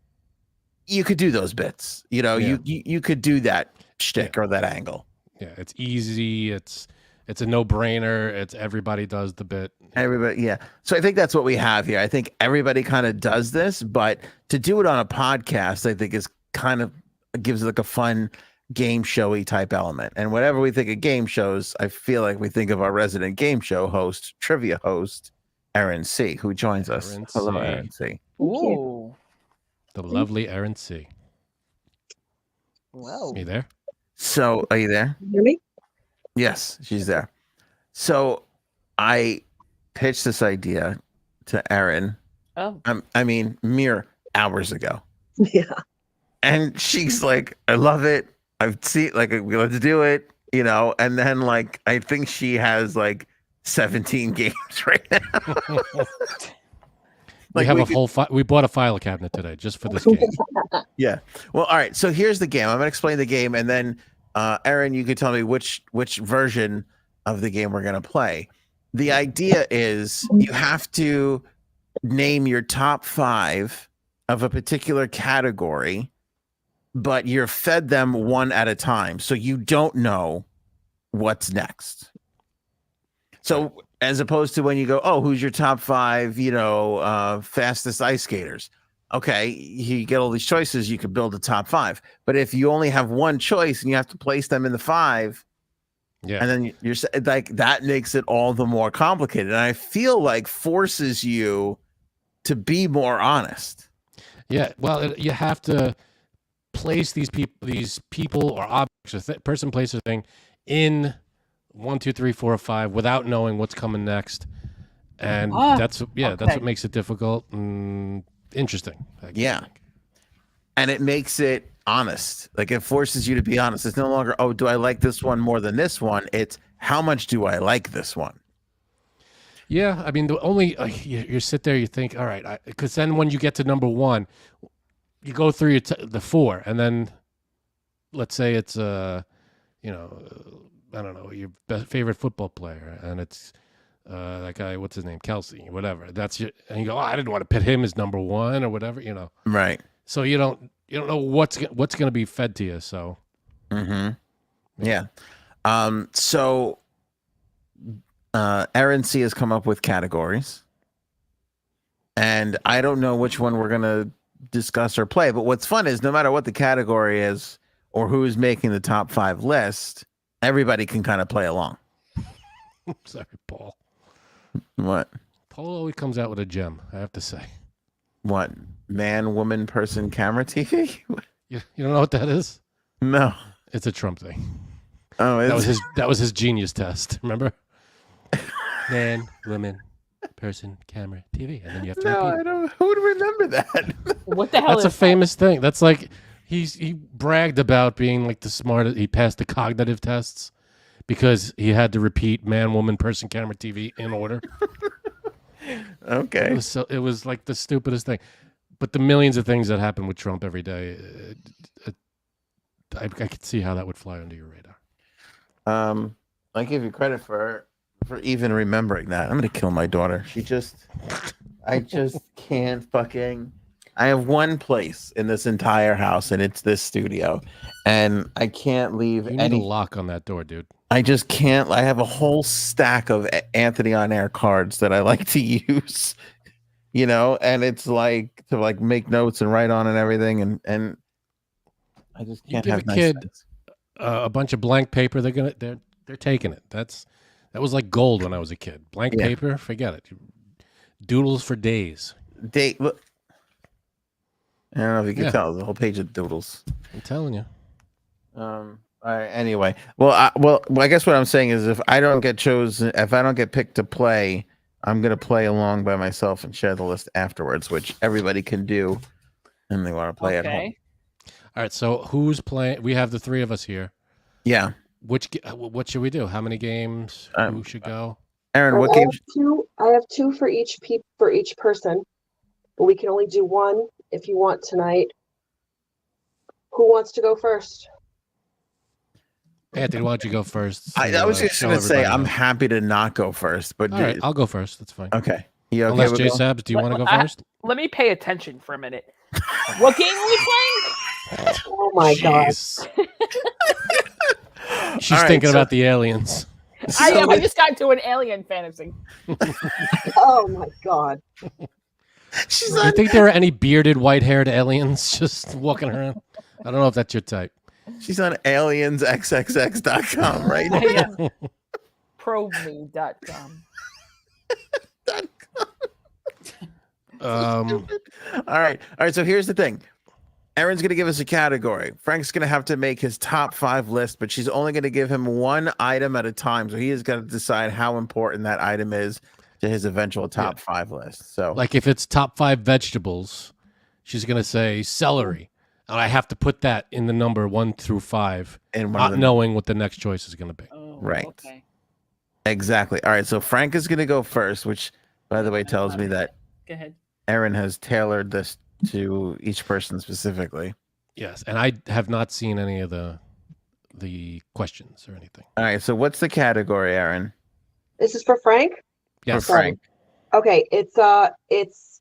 you could do those bits. You could do that shtick or that angle. Yeah, it's easy. It's a no-brainer. It's everybody does the bit. Everybody, yeah. So I think that's what we have here. I think everybody kind of does this, but to do it on a podcast, I think is kind of gives it like a fun game showy type element. And whenever we think of game shows, I feel like we think of our resident game show host, trivia host, Erin C, who joins us. Erin Hello, C. Erin C. Ooh. The lovely Erin C. Well. You there? So are you there? Hear me? Yes, she's there. So I pitched this idea to Erin. Oh. I mean, mere hours ago. Yeah. And she's like, I love it. I've seen like let's do it, and then like I think she has like 17 games right now. We have we bought a file cabinet today just for this game. Yeah. Well, all right. So here's the game. I'm gonna explain the game, and then Erin, you could tell me which version of the game we're gonna play. The idea is you have to name your top 5 of a particular category, but you're fed them one at a time, so you don't know what's next. So as opposed to when you go, oh, who's your top 5, fastest ice skaters? okay, you get all these choices, you could build a top 5. But if you only have one choice and you have to place them in the 5, Yeah. and then you're like, that makes it all the more complicated. And I feel like forces you to be more honest. Yeah. Well, you have to place these people or objects, or person, place, or thing in 1, 2, 3, 4, or 5 without knowing what's coming next. And that's what makes it difficult and interesting. Yeah. And it makes it honest. Like, it forces you to be honest. It's no longer, oh, do I like this one more than this one? It's how much do I like this one? Yeah. I mean, the only you sit there, you think, all right, because then when you get to number 1, you go through the 4, and then let's say it's I don't know, your favorite football player, and it's that guy, what's his name, Kelsey, whatever. That's and you go, oh, I didn't want to pit him as number 1 or whatever, Right. So you don't know what's going to be fed to you. So, yeah. So, Aaron C has come up with categories, and I don't know which one we're gonna discuss or play. But what's fun is no matter what the category is or who's making the top 5 list, everybody can kind of play along. Sorry, Paul. What? Paul always comes out with a gem, I have to say. What? Man, woman, person, camera, TV? You don't know what that is? No. It's a Trump thing. Oh, that was his genius test. Remember? Man, woman, person, camera, TV, and then you have to repeat. I don't. Who would remember that? What the hell? That's a famous thing. That's like he bragged about being like the smartest. He passed the cognitive tests because he had to repeat man, woman, person, camera, TV in order. Okay. It was like the stupidest thing. But the millions of things that happen with Trump every day, I could see how that would fly under your radar. I give you credit for even remembering that. I'm gonna kill my daughter. I just can't fucking. I have one place in this entire house, and it's this studio, and I can't leave You need a lock on that door, dude. I just can't. I have a whole stack of Anthony on Air cards that I like to use, and it's like to like make notes and write on and everything, and I just can't have a kid a bunch of blank paper. They're taking it. That was like gold when I was a kid. Blank paper, forget it. Doodles for days. Look, I don't know if you can tell. The whole page of doodles. I'm telling you. All right. Anyway, I guess what I'm saying is, if I don't get picked to play, I'm gonna play along by myself and share the list afterwards, which everybody can do, and they want to play at home. All right. So who's playing? We have the 3 of us here. Yeah. What should we do? How many games? Who should go? Aaron, what games? I have 2 for each person, but we can only do 1 if you want tonight. Who wants to go first? Anthony, why don't you go first? I was just going to say I'm happy to not go first, but all right, I'll go first. That's fine. Okay. You okay Unless J Sabs, do you want to go first? Let me pay attention for a minute. What game are we playing? Oh my God. She's thinking about the aliens. I am. I just got to an alien fantasy. Oh my God. You think there are any bearded, white-haired aliens just walking around? I don't know if that's your type. She's on aliensxxx.com right now. Yeah. Probeme.com. All right. So here's the thing. Aaron's going to give us a category. Frank's going to have to make his top 5 list, but she's only going to give him one item at a time. So he has got to decide how important that item is to his eventual top 5 list. So, like, if it's top 5 vegetables, she's going to say celery. And I have to put that in the number 1 through 5, not knowing what the next choice is going to be. Oh, right. Okay. Exactly. All right. So Frank is going to go first, which, by the way, tells me that Go ahead. Aaron has tailored this to each person specifically. Yes, and I have not seen any of the questions or anything. All right. So what's the category, Aaron? This is for Frank? Yes. For Frank. Okay, it's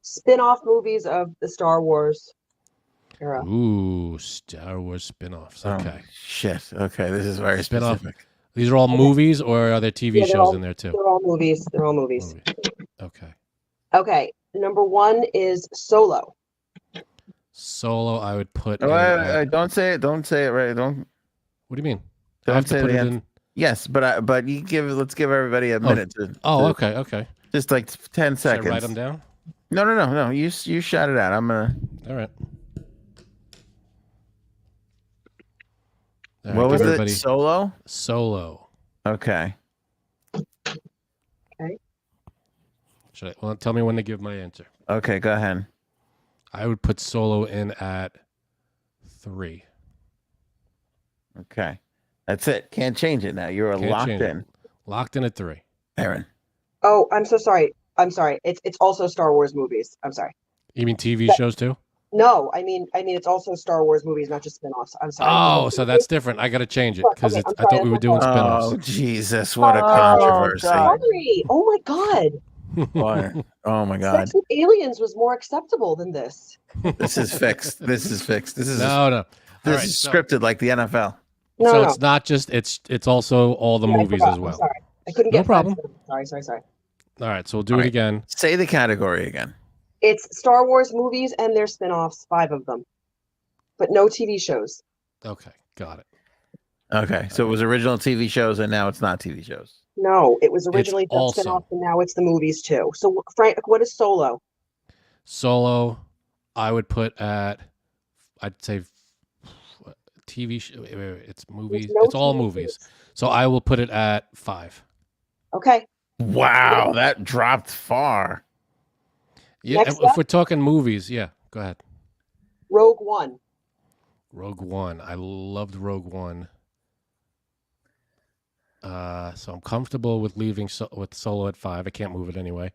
spin-off movies of the Star Wars era. Ooh, Star Wars spin-offs. Okay. Oh, shit. Okay, this is very Spin-off. specific. These are all movies, or are there TV shows in there too? They're all movies. Okay. Okay. Number 1 is Solo. Solo, I would put. Don't say it. Don't say it. Right. Don't. What do you mean? Don't I have to say put the it answer. in. Yes, but let's give everybody a minute to. Okay. Just like 10 Should I seconds. write them down? No. You shout it out. I'm gonna. All right. All What right, was give it? everybody- Solo. Solo. Okay. Should I? Well, tell me when to give my answer. Okay. Go ahead. I would put Solo in at 3. Okay. That's it. Can't change it now. You're Can't locked change it. in. Locked in at 3. Aaron. Oh, I'm so sorry. It's also Star Wars movies. I'm sorry. You mean TV Yeah. shows too? No, I mean it's also Star Wars movies, not just spin-offs. I'm sorry. Oh, so that's different. I got to change it because Okay, I'm I thought sorry, we were doing Oh spinoffs. Jesus! What a Oh, controversy! God. Sorry. Oh my God. What? Oh my God! Sex with Aliens was more acceptable than this. This is fixed. This is fixed. This is No. this All right, is so- scripted like the NFL. No, so no. it's not just it's also all the Yeah, I movies forgot. as I'm well. sorry. I couldn't No get problem. 5 seconds. Sorry. All right, so we'll do All it right. again. Say the category again. It's Star Wars movies and their spin-offs, 5 of them. But no TV shows. Okay, got it. Okay, so it was original TV shows, and now it's not TV shows. No, it was originally just also- spin-offs and now it's the movies too. So Frank, what is Solo? Solo, I would put at, I'd say, TV. It's movies. no It's all TV movies. shows. So I will put it at 5. Okay. Wow, that dropped far. Yeah, Next if up. we're talking movies, yeah, go ahead. Rogue One. Rogue One. I loved Rogue One. So I'm comfortable with leaving with Solo at 5. I can't move it anyway.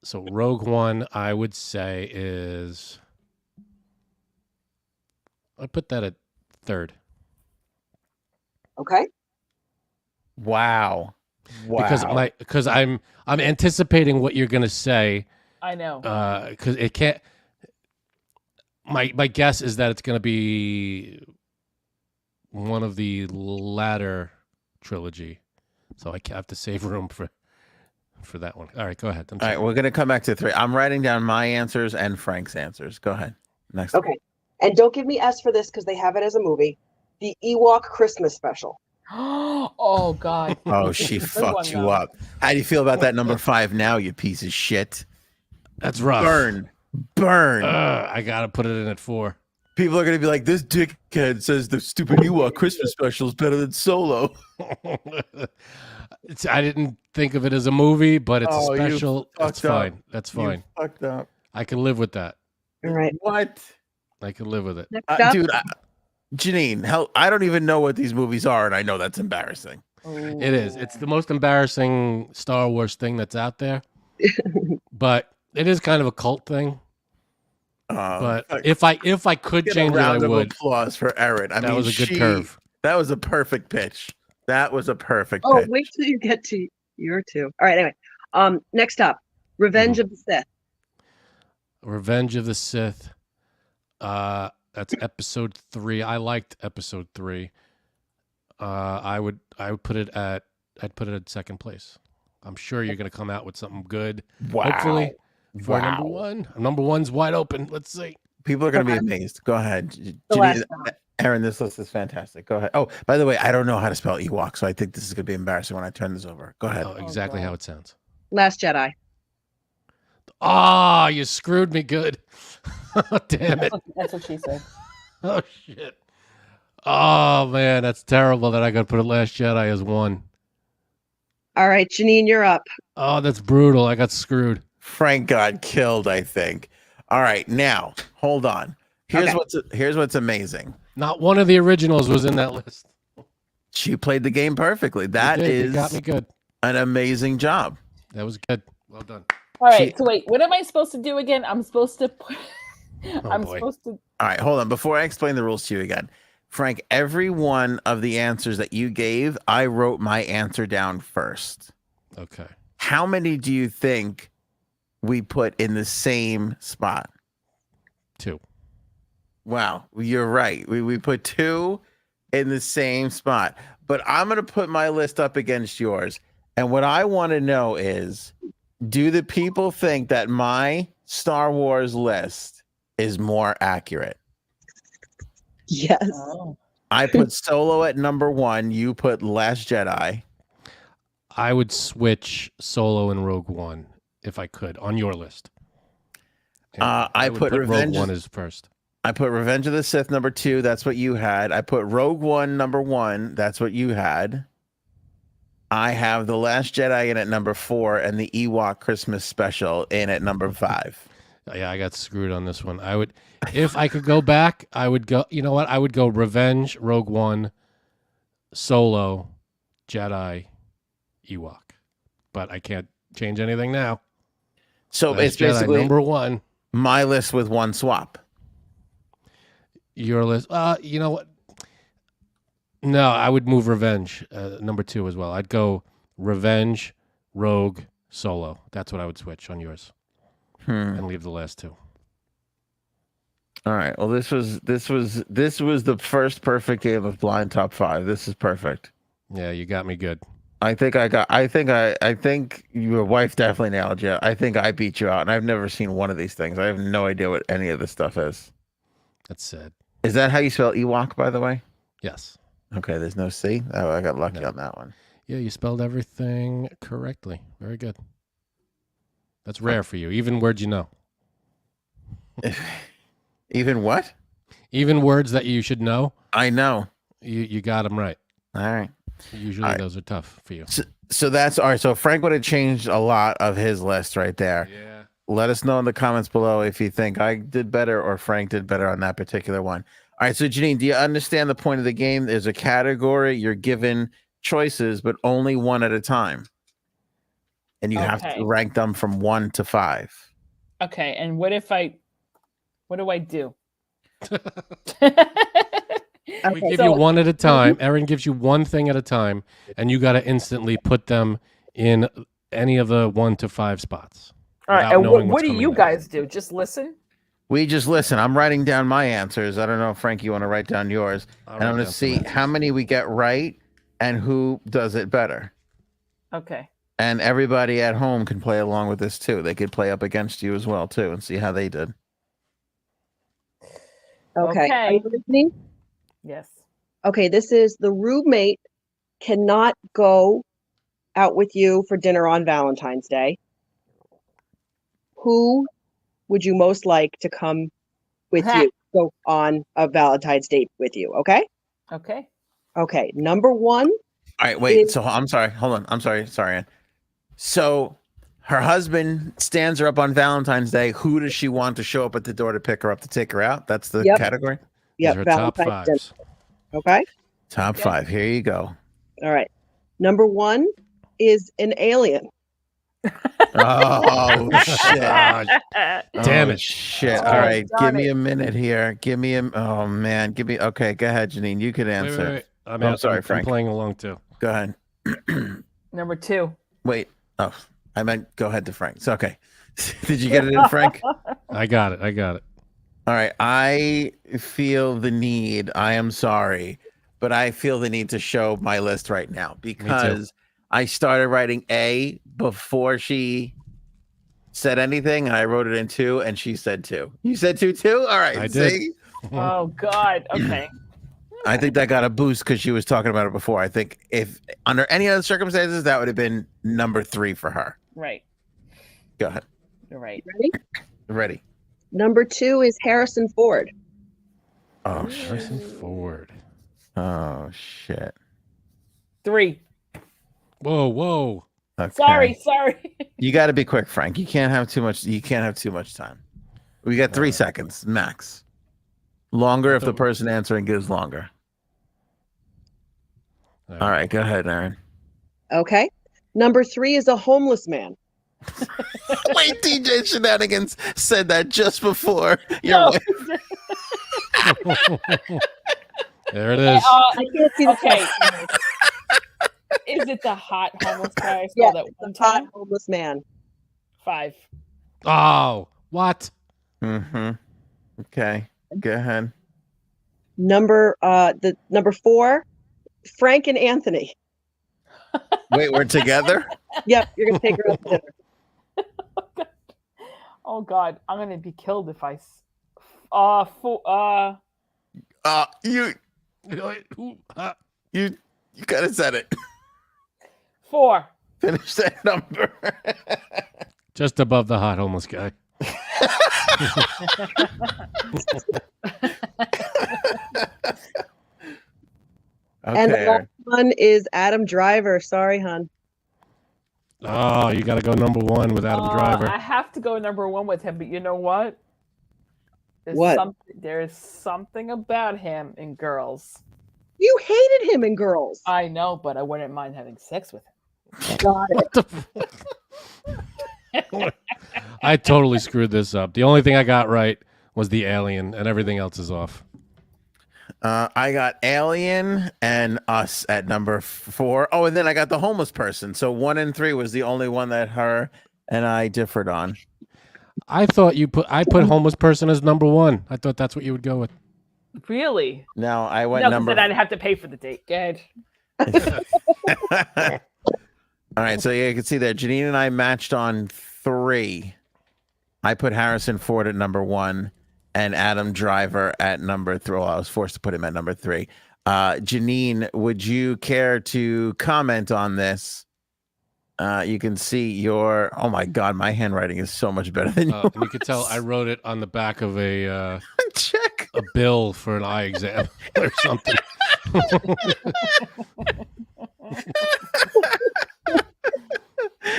So Rogue One, I would say is. I put that at 3rd Okay. Wow. because I'm anticipating what you're gonna say. I know. Because it can't. My guess is that it's gonna be one of the latter trilogy, so I have to save room for that one. All right, go ahead. I'm All right, sorry. we're gonna come back to 3. I'm writing down my answers and Frank's answers. Go ahead. Next. Okay. And don't give me S for this because they have it as a movie. The Ewok Christmas special. Oh God. Oh, she This is a good fucked one, you though. up. How do you feel about that number 5 now, you piece of shit? That's rough. Burn. I gotta put it in at 4. People are gonna be like, this dickhead says the stupid Ewok Christmas special is better than Solo. I didn't think of it as a movie, but it's Oh, a you special. That's fucked up. fine. That's fine. You fucked up. I can live with that. All right. What? I can live with it. Next up. Dude, Janine, hell, I don't even know what these movies are, and I know that's embarrassing. It is. It's the most embarrassing Star Wars thing that's out there. But it is kind of a cult thing. But Fuck. if I could Get change a it, I round of would. applause for Erin. I That mean, was a good curve. That was a perfect pitch. That was a perfect Oh, pitch. wait till you get to your 2. All right. Anyway, next up, Revenge of the Sith. Revenge of the Sith. That's episode 3. I liked episode 3. I would put it at 2nd place. I'm sure you're gonna come out with something good. Wow. Hopefully for Wow. number 1. Number 1's wide open. Let's see. People are going to be amazed. Go ahead. The last Erin, this list is fantastic. Go ahead. Oh, by the way, I don't know how to spell Ewok, so I think this is going to be embarrassing when I turn this over. Go ahead. Oh, exactly God. how it sounds. Last Jedi. Ah, you screwed me good. Damn it. That's what she said. Oh shit. Oh man, that's terrible that I got to put it Last Jedi as 1. All right, Janine, you're up. Oh, that's brutal. I got screwed. Frank got killed, I think. All right, now, hold on. Here's what's amazing. Not one of the originals was in that list. She played the game perfectly. That You did. You is got me good. an amazing job. That was good. Well done. All right. So wait, what am I supposed to do again? I'm supposed to put. I'm boy. supposed to. All right, hold on. Before I explain the rules to you again, Frank, every one of the answers that you gave, I wrote my answer down first. Okay. How many do you think we put in the same spot? 2. Wow, you're right. We put 2 in the same spot. But I'm going to put my list up against yours. And what I want to know is, Do the people think that my Star Wars list is more accurate? Yes. Oh. I put Solo at number 1. You put Last Jedi. I would switch Solo and Rogue One if I could on your list. And I would put Rogue Revenge. One as first. I put Revenge of the Sith number 2. That's what you had. I put Rogue One number 1. That's what you had. I have The Last Jedi in at number 4 and the Ewok Christmas Special in at number 5. Yeah, I got screwed on this one. I would, if I could go back, I would go. You know what? I would go Revenge, Rogue One, Solo, Jedi, Ewok. But I can't change anything now. So Last it's Jedi, basically number 1. my list with one swap. Your list. You know what? No, I would move Revenge, number 2 as well. I'd go Revenge, Rogue, Solo. That's what I would switch on yours, and leave the last 2. All right. Well, this was the first perfect game of blind top 5. This is perfect. Yeah, you got me good. I think your wife definitely nailed you. I think I beat you out, and I've never seen one of these things. I have no idea what any of this stuff is. That's sad. Is that how you spell Ewok, by the way? Yes. Okay, there's no C. Oh, I got lucky on that one. Yeah, you spelled everything correctly. Very good. That's rare for you. Even words you know. Even what? Even words that you should know. I know. You got them right. All right. Usually those are tough for you. So that's all right. So Frank would have changed a lot of his list right there. Yeah. Let us know in the comments below if you think I did better or Frank did better on that particular one. All right. So Janine, do you understand the point of the game? There's a category. You're given choices, but only one at a time. And you have to rank them from 1 to 5. Okay. And what do I do? We give you one at a time. Erin gives you one thing at a time, and you got to instantly put them in any of the 1 to 5 spots. All right. And what do you guys do? Just listen? We just listen. I'm writing down my answers. I don't know, Frank, you want to write down yours. And I'm going to see how many we get right and who does it better. Okay. And everybody at home can play along with this too. They could play up against you as well too and see how they did. Okay. Are you listening? Yes. Okay, this is the roommate cannot go out with you for dinner on Valentine's Day. Who would you most like to come with you, go on a Valentine's date with you? Okay. Okay. Okay. Number 1. All right. Wait. So I'm sorry. Hold on. I'm sorry. Sorry, Ann. So her husband stands her up on Valentine's Day. Who does she want to show up at the door to pick her up to take her out? That's the category. Yep. Top 5s. Okay. Top 5. Here you go. All right. Number 1 is an alien. Oh shit! Damn it! Shit! All right, give me a minute here. Give me a. Oh man, give me. Okay, go ahead, Janine. You can answer. Wait. I'm sorry, Frank. I'm playing along too. Go ahead. Number 2. Wait. Oh, I meant go ahead to Frank. It's okay. Did you get it in, Frank? I got it. All right. I feel the need. I am sorry, but I feel the need to show my list right now because I started writing A before she said anything, and I wrote it in 2, and she said 2. You said 2 too? All right. I did. did. Oh God. Okay. I think that got a boost because she was talking about it before. I think if under any other circumstances, that would have been number 3 for her. Right. Go ahead. You're right. Ready. Number 2 is Harrison Ford. Oh shit. Harrison Ford. Oh shit. 3. Whoa. Okay. Sorry. You got to be quick, Frank. You can't have too much time. We got 3 seconds max. Longer if the person answering gives longer. All right, go ahead, Aaron. Okay. Number 3 is a homeless man. Wait, DJ Shenanigans said that just before your wife. There it is. I can't see the Okay. Is it the hot homeless guy? I saw Yeah, that one hot time. homeless man. 5. Oh, what? Mm-hmm. Okay, go ahead. Number 4, Frank and Anthony. Wait, we're together? Yep, you're gonna take her out to dinner. Oh God, I'm gonna be killed if I. You kind of said it. 4. Finish that number. Just above the hot homeless guy. And the Okay. last one is Adam Driver. Sorry, hon. Oh, you got to go number 1 with Adam Driver. I have to go number 1 with him, but you know what? What? There's something about him in girls. You hated him in Girls. I know, but I wouldn't mind having sex with him. Got it. What the I totally screwed this up. The only thing I got right was the alien, and everything else is off. I got Alien and Us at number 4. Oh, and then I got the homeless person. So 1 and 3 was the only one that her and I differed on. I thought I put homeless person as number 1. I thought that's what you would go with. Really? Now I went No, number. then I'd have to pay for the date. Good. All right, so yeah, you can see that Janine and I matched on 3. I put Harrison Ford at number 1 and Adam Driver at number 3. Well, I was forced to put him at number 3. Janine, would you care to comment on this? You can see your. Oh my God, my handwriting is so much better than yours. And you could tell I wrote it on the back of a Check. a bill for an eye exam or something.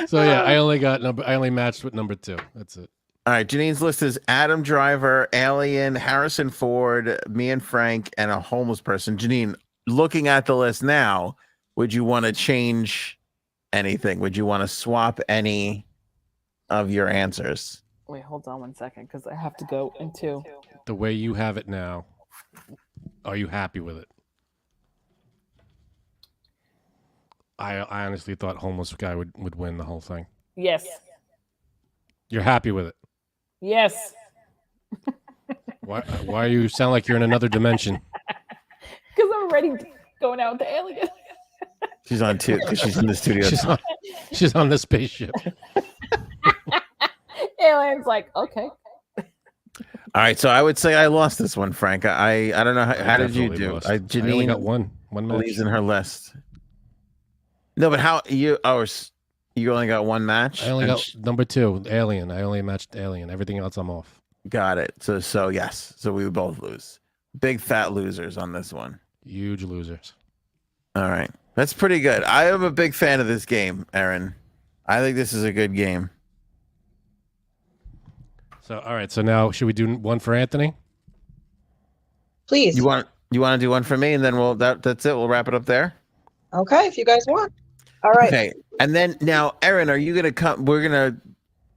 So yeah, I only matched with number 2. That's it. All right, Janine's list is Adam Driver, Alien, Harrison Ford, me and Frank, and a homeless person. Janine, looking at the list now, would you want to change anything? Would you want to swap any of your answers? Wait, hold on 1 second, because I have to go into. The way you have it now, are you happy with it? I honestly thought homeless guy would win the whole thing. Yes. You're happy with it? Yes. Why you sound like you're in another dimension? Because I'm already going out with the alien. She's on 2 because she's in the studio. She's on the spaceship. Alien's like, okay. All right, so I would say I lost this one, Frank. I don't know how did you definitely do? lost. I only Janine got one believes match. in her list. No, but how you? Oh, you only got one match. I only got number 2, Alien. I only matched Alien. Everything else I'm off. Got it. So yes. So we would both lose. Big fat losers on this one. Huge losers. All right, that's pretty good. I am a big fan of this game, Aaron. I think this is a good game. So all right. So now should we do one for Anthony? Please. You want to do one for me, and then that's it. We'll wrap it up there. Okay, if you guys want. All right. Okay. And then now, Aaron, are you gonna come? We're gonna,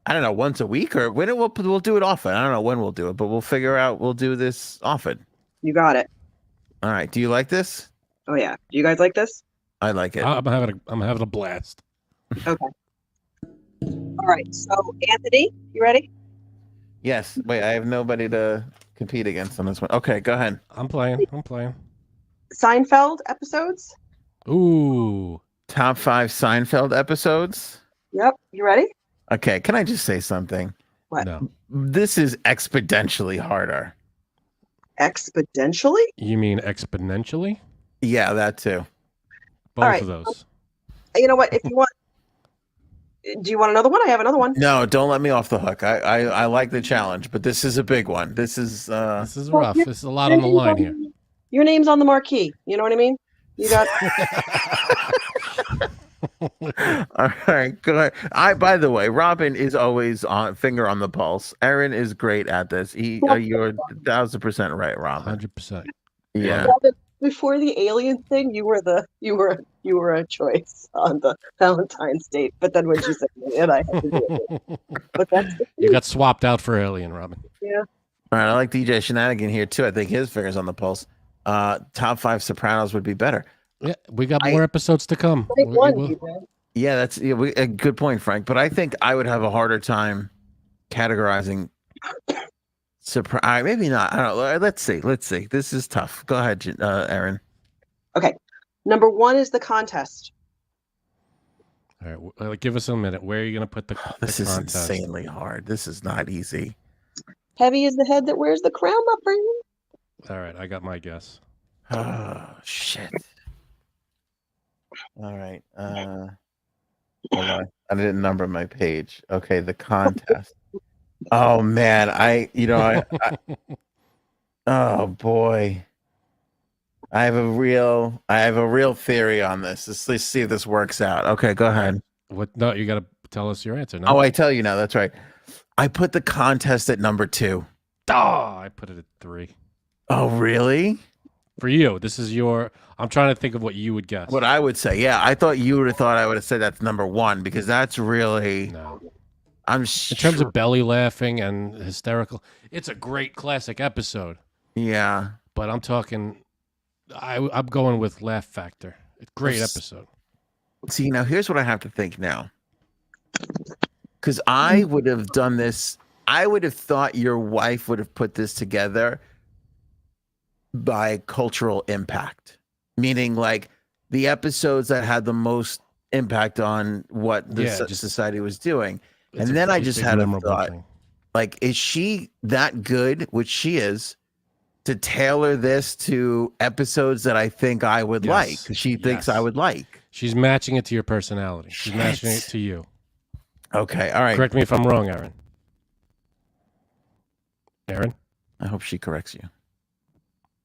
I don't know, once a week or when we'll do it often. I don't know when we'll do it, but we'll figure out. We'll do this often. You got it. All right. Do you like this? Oh yeah. Do you guys like this? I like it. I'm having a blast. Okay. All right. So Anthony, you ready? Yes. Wait, I have nobody to compete against on this one. Okay, go ahead. I'm playing. Seinfeld episodes? Ooh. Top 5 Seinfeld episodes. Yep. You ready? Okay, can I just say something? What? No. This is exponentially harder. Exponentially? You mean exponentially? Yeah, that too. Both right. of those. You know what? If you want, do you want another one? I have another one. No, don't let me off the hook. I like the challenge, but this is a big one. This is This is rough. There's a lot on the line here. Your name's on the marquee. You know what I mean? You got. All right, good. By the way, Robin is always on finger on the pulse. Aaron is great at this. You're 1,000% right, Robin. 100%. Yeah. Before the alien thing, you were a choice on the Valentine's date. But then when she said it, I had to do it. But that's You got swapped out for Alien, Robin. yeah. All right, I like DJ Shenanigan here too. I think his finger's on the pulse. Top 5 Sopranos would be better. Yeah, we got more episodes to come. Great We one, will. DJ. Yeah, that's a good point, Frank. But I think I would have a harder time categorizing. Maybe not. I don't know. Let's see. This is tough. Go ahead, Aaron. Okay. Number 1 is the contest. All right, give us a minute. Where are you going to put the This is contest? insanely hard. This is not easy. Heavy is the head that wears the crown, my friend. All right, I got my guess. Oh shit. All right. Hold on. I didn't number my page. Okay, the contest. Oh man, oh boy. I have a real theory on this. Let's see if this works out. Okay, go ahead. What? No, you got to tell us your answer. No? Oh, I tell you now. That's right. I put the contest at number 2. Oh, I put it at 3. Oh, really? For you, this is your. I'm trying to think of what you would guess. What I would say. Yeah, I thought you would have thought I would have said that's number 1 because that's really. No. I'm in terms of belly laughing and hysterical, it's a great classic episode. Yeah. But I'm talking. I'm going with laugh factor. Great episode. See, now here's what I have to think now. Because I would have done this. I would have thought your wife would have put this together by cultural impact, meaning like the episodes that had the most impact on what the society was doing. And then I just had a thought, like, is she that good, which she is, to tailor this to episodes that I think I would like? Because she thinks I would like. She's matching it to your personality. She's matching it to you. Okay, all right. Correct me if I'm wrong, Aaron. Aaron? I hope she corrects you.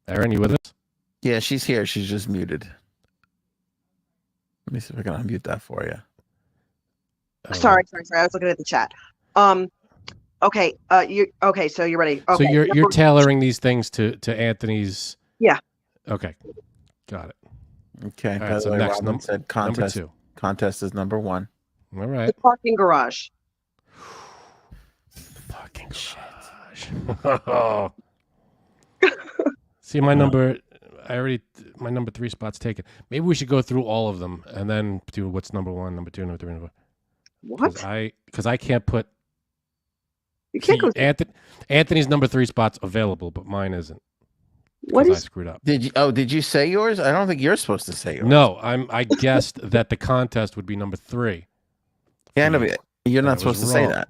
Aaron, you with us? Yeah, she's here. She's just muted. Let me see if I can unmute that for you. Sorry. I was looking at the chat. Okay. So you're ready. Okay. So you're tailoring these things to Anthony's. Yeah. Okay. Got it. Okay. All By right, the so way, next Robin said contest. number 2. Contest is number 1. All right. The parking garage. Fucking shit. See, my number 3 spot's taken. Maybe we should go through all of them and then do what's number 1, number 2, number 3, number 4. What? Because I can't put. You can't go. Anthony's number 3 spot's available, but mine isn't. What is? I screwed up. Did you say yours? I don't think you're supposed to say yours. No, I guessed that the contest would be number 3. Yeah, no, but you're not supposed to say wrong. that.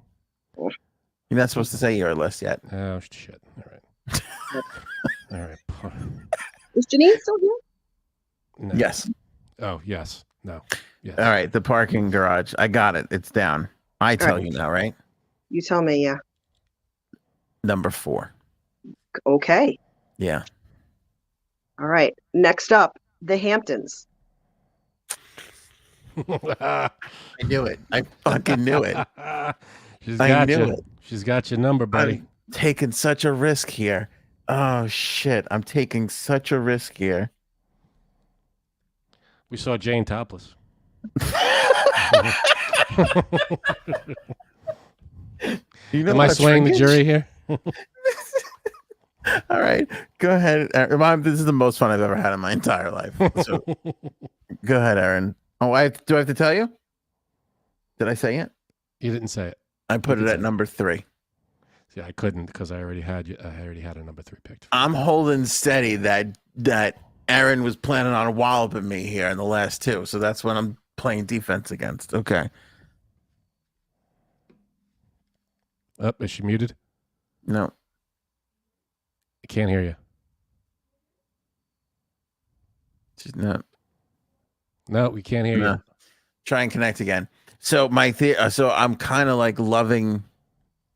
You're not supposed to say your list yet. Oh shit! All right. All right. Is Janine still here? No. Yes. Oh yes. No. Yes. All right. The parking garage. I got it. It's down. I tell you now, right? You tell me. Yeah. Number 4. Okay. Yeah. All right. Next up, the Hamptons. I knew it. I fucking knew it. She's got I knew you. it. She's got your number, buddy. I'm taking such a risk here. Oh shit! I'm taking such a risk here. We saw Jane topless. Am I swaying the jury here? All right, go ahead. Mom, this is the most fun I've ever had in my entire life. So, go ahead, Aaron. Oh, do I have to tell you? Did I say it? You didn't say it. I put it at number 3. See, I couldn't because I already had you. I already had a number 3 picked. I'm holding steady that Aaron was planning on walloping me here in the last 2, so that's what I'm playing defense against. Okay. Is she muted? No. I can't hear you. She's not. No, we can't hear you. Try and connect again. So so I'm kind of like loving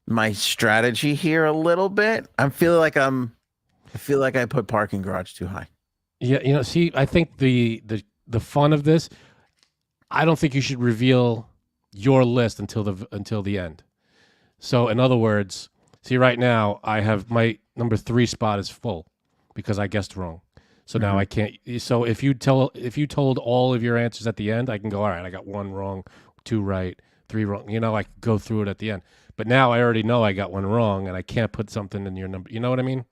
my strategy here a little bit. I feel like I put parking garage too high. Yeah, see, I think the fun of this, I don't think you should reveal your list until the end. So in other words, see right now I have my number 3 spot is full because I guessed wrong. So now I can't. So if you told all of your answers at the end, I can go, all right, I got 1 wrong, 2 right, 3 wrong. I could go through it at the end. But now I already know I got 1 wrong, and I can't put something in your number. You know what I mean?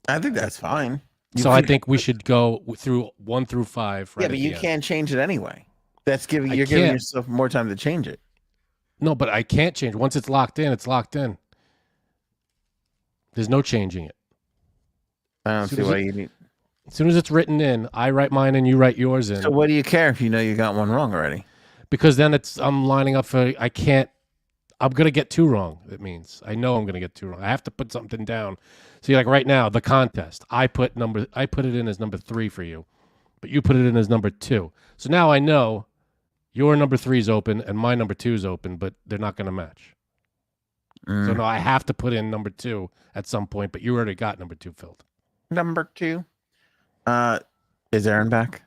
I think that's fine. I think we should go through 1 through 5. Right, yeah, but you can't change it anyway. You're giving yourself more time to change it. No, but I can't change. Once it's locked in, it's locked in. There's no changing it. I don't see why you need. As soon as it's written in, I write mine and you write yours in. So what do you care if you know you got 1 wrong already? because then I'm lining up for I'm gonna get 2 wrong. It means I know I'm gonna get 2 wrong. I have to put something down. See, like right now, the contest, I put it in as number 3 for you, but you put it in as number 2. So now I know your number 3 is open and my number 2 is open, but they're not gonna match. So no, I have to put in number 2 at some point, but you already got number 2 filled. Number 2. Is Aaron back?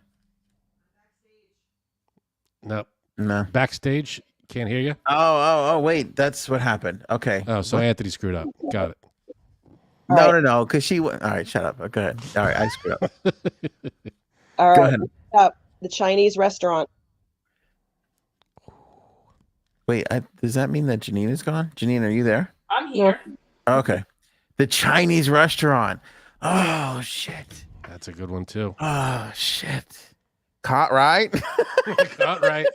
No. No. Backstage, can't hear you. Oh, wait, that's what happened. Okay. Oh, so Anthony screwed up. Got it. No, because she went. All right, shut up. Go ahead. All right, I screwed up. All Go right. ahead. The Chinese restaurant. Wait, does that mean that Janine is gone? Janine, are you there? I'm here. Okay. The Chinese restaurant. Oh, shit. That's a good one too. Oh, shit. Caught right? Caught right.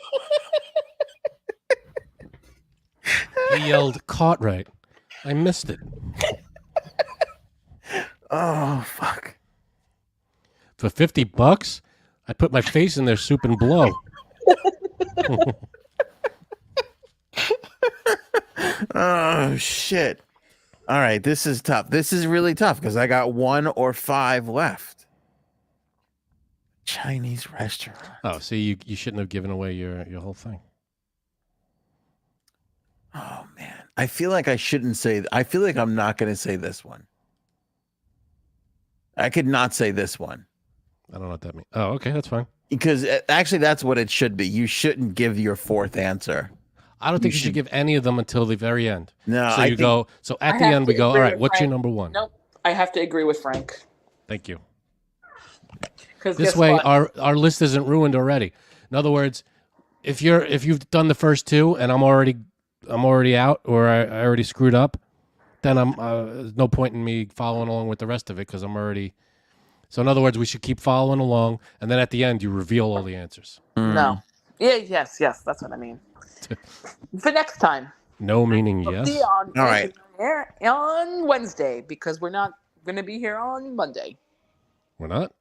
He yelled, "Caught right." I missed it. Oh, fuck. For $50, I put my face in their soup and blow. Oh, shit. All right, this is tough. This is really tough because I got 1 or 5 left. Chinese restaurant. Oh, see, you shouldn't have given away your whole thing. Oh, man. I feel like I shouldn't say. I feel like I'm not going to say this one. I could not say this one. I don't know what that means. Oh, okay, that's fine. Because actually, that's what it should be. You shouldn't give your 4th answer. I don't think you should give any of them until the very end. No, So you go. So at the end, we go. All right, what's your number 1? Nope. I have to agree with Frank. Thank you. Because This way, our list isn't ruined already. In other words, if you've done the first 2 and I'm already out, or I already screwed up, then there's no point in me following along with the rest of it because I'm already. So in other words, we should keep following along, and then at the end, you reveal all the answers. No. Yeah. Yes. That's what I mean. For next time. No meaning yes. See on, All right. On Wednesday, because we're not going to be here on Monday. We're not.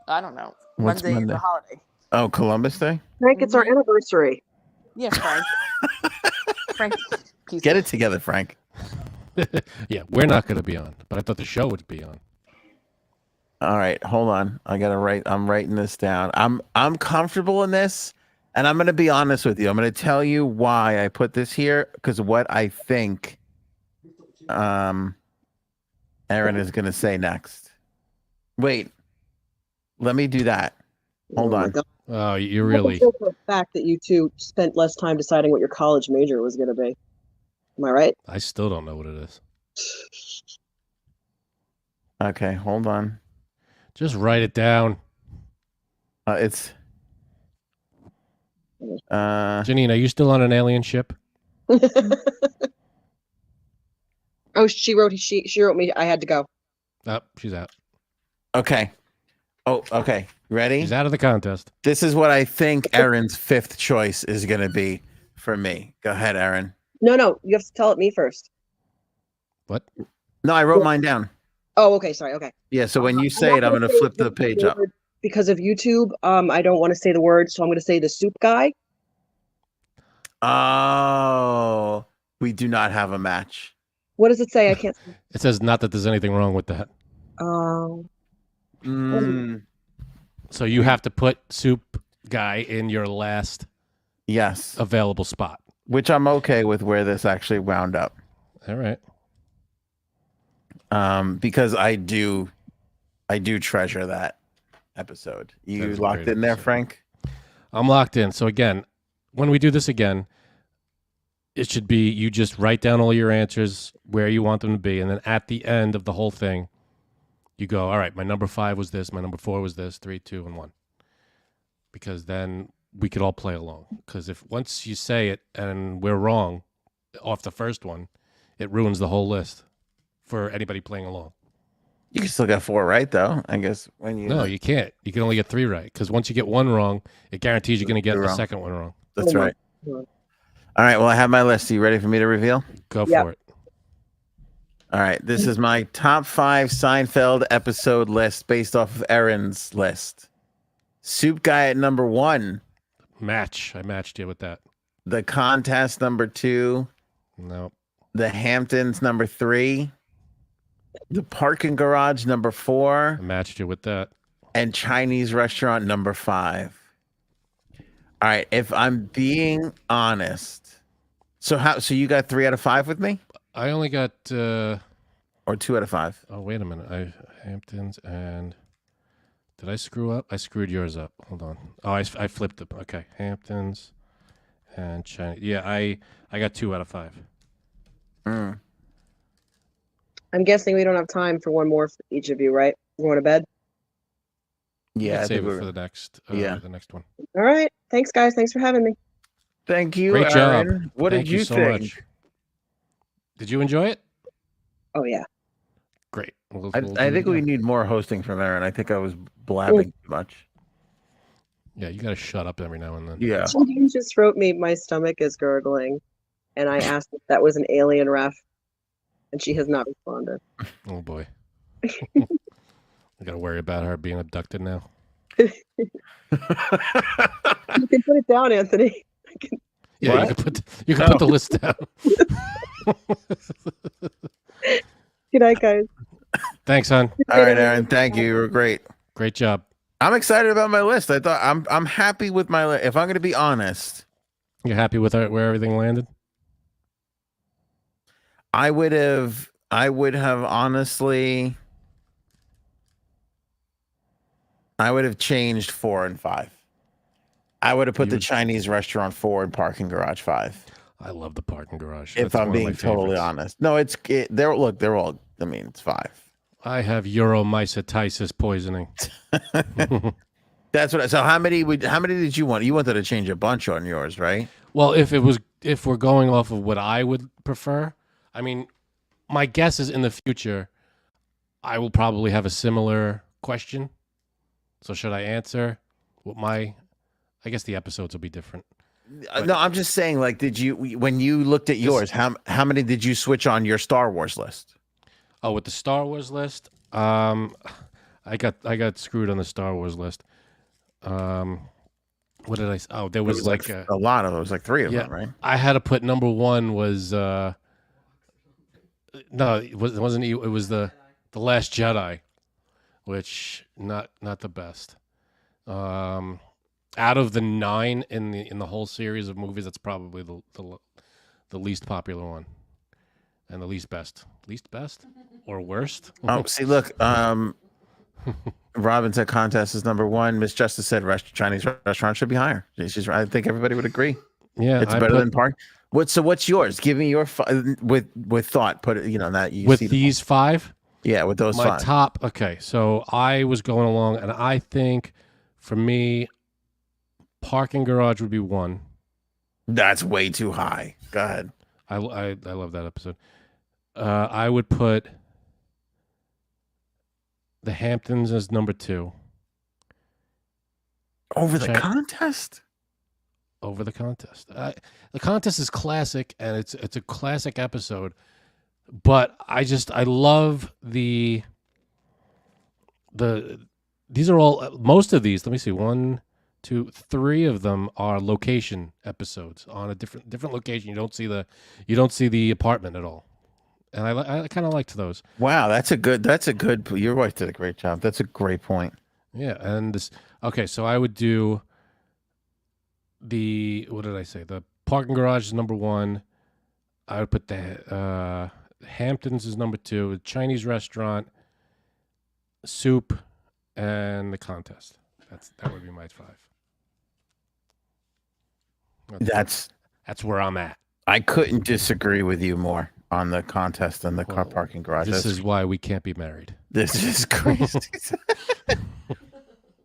I don't know. What's Monday is Monday? a holiday. Oh, Columbus Day? Frank, it's our anniversary. Yeah, Frank. Frank, Get it together, Frank. Yeah, we're not going to be on, but I thought the show would be on. All right, hold on. I'm writing this down. I'm comfortable in this, and I'm going to be honest with you. I'm going to tell you why I put this here, because what I think Aaron is going to say next. Wait. Let me do that. Hold on. Oh, you really. The fact that you two spent less time deciding what your college major was going to be. Am I right? I still don't know what it is. Okay, hold on. Just write it down. It's Janine, are you still on an alien ship? Oh, she wrote me. I had to go. Oh, she's out. okay. Oh, okay. Ready? She's out of the contest. This is what I think Aaron's 5th choice is going to be for me. Go ahead, Aaron. No, you have to tell it me first. What? No, I wrote mine down. Oh, okay. Sorry. Okay. Yeah, so when you say it, I'm going to flip the page up. Because of YouTube, I don't want to say the word, so I'm going to say the soup guy. Oh, we do not have a match. What does it say? I can't. It says not that there's anything wrong with that. Oh. So you have to put soup guy in your last Yes, available spot. which I'm okay with where this actually wound up. All right. Because I do treasure that episode. You That is a locked great in there, episode. Frank? I'm locked in. So again, when we do this again, it should be you just write down all your answers where you want them to be, and then at the end of the whole thing, you go, all right, my number 5 was this, my number 4 was this, 3, 2, and 1. Because then we could all play along. Because if once you say it and we're wrong off the first one, it ruins the whole list for anybody playing along. You can still get 4 right, though. I guess when you. No, you can't. You can only get 3 right. Because once you get 1 wrong, it guarantees you're going to get You're the wrong. second one wrong. That's Oh my right. God. All right. Well, I have my list. Are you ready for me to reveal? Go Yep. for it. All right. This is my top 5 Seinfeld episode list based off of Aaron's list. Soup Guy at number 1. Match. I matched you with that. The Contest number 2. No. The Hamptons number 3. The Parking Garage number 4. I matched you with that. And Chinese Restaurant number 5. All right, if I'm being honest, so you got 3 out of 5 with me, I only got or 2 out of 5? oh, wait a minute. I Hamptons and did I screw up? I screwed yours up. Hold on. Oh, I flipped it. Okay, Hamptons and China. Yeah, I got 2 out of 5. Mm. I'm guessing we don't have time for one more for each of you, right? We're going to bed. Yeah, I save think it for the next. The next one. All right. Thanks, guys. Thanks for having me. Thank you. Great job. Aaron. What Thank did you so think? much. Did you enjoy it? Oh yeah. Great. We'll I do it think we again. need more hosting from Aaron. I think I was blabbing too much. Yeah, you got to shut up every now and then. Yeah. She just wrote me, my stomach is gurgling, and I asked if that was an alien ref, and she has not responded. Oh boy. I got to worry about her being abducted now. You can put it down, Anthony. Yeah, What? you can put the list down. Good night, guys. Thanks, hon. All right, Aaron. Thank you. You were great. Great job. I'm excited about my list. I thought I'm happy with my list. If I'm going to be honest, You happy with where everything landed? I would have honestly, I would have changed 4 and 5. I would have put the Chinese Restaurant 4 and Parking Garage 5. I love the parking garage. If That's I'm one of my being totally favorites. honest, no, they're all. I mean, it's 5. I have uromycetitis poisoning. That's what. So how many did you want? You wanted to change a bunch on yours, right? Well, if we're going off of what I would prefer, I mean, my guess is in the future, I will probably have a similar question. So should I answer what I guess the episodes will be different. No, I'm just saying. Like, when you looked at yours, how many did you switch on your Star Wars list? Oh, with the Star Wars list, I got screwed on the Star Wars list. What did I? Oh, there was like a lot of them. It was like 3 of them, right? I had to put number 1 was no, it wasn't. It was the Last Jedi, which not the best. Out of the 9 in the whole series of movies, that's probably the least popular one, and the least best or worst. Oh, see, look, Robin said Contest is number 1. Miss Justice said Chinese Restaurant should be higher. I think everybody would agree. Yeah, it's better than Park. What's yours? Give me your with thought. Put it, that you with see these 5. Yeah, with those My 5. top. Okay, so I was going along, and I think for me, Parking Garage would be 1. That's way too high. Go ahead. I love that episode. I would put the Hamptons as number 2. Over the Contest? Over the Contest. The Contest is classic, and it's a classic episode. But I love these are all, most of these, let me see, 1, 2, 3 of them are location episodes on a different location. You don't see the apartment at all. And I kind of liked those. Wow, that's a good. Your wife did a great job. That's a great point. Yeah, and this. Okay, so I would do what did I say? The Parking Garage is number 1. I would put the Hamptons is number 2. The Chinese Restaurant, Soup, and the Contest. That would be my 5. That's where I'm at. I couldn't disagree with you more on the Contest and the car parking garage. This is why we can't be married. This is crazy.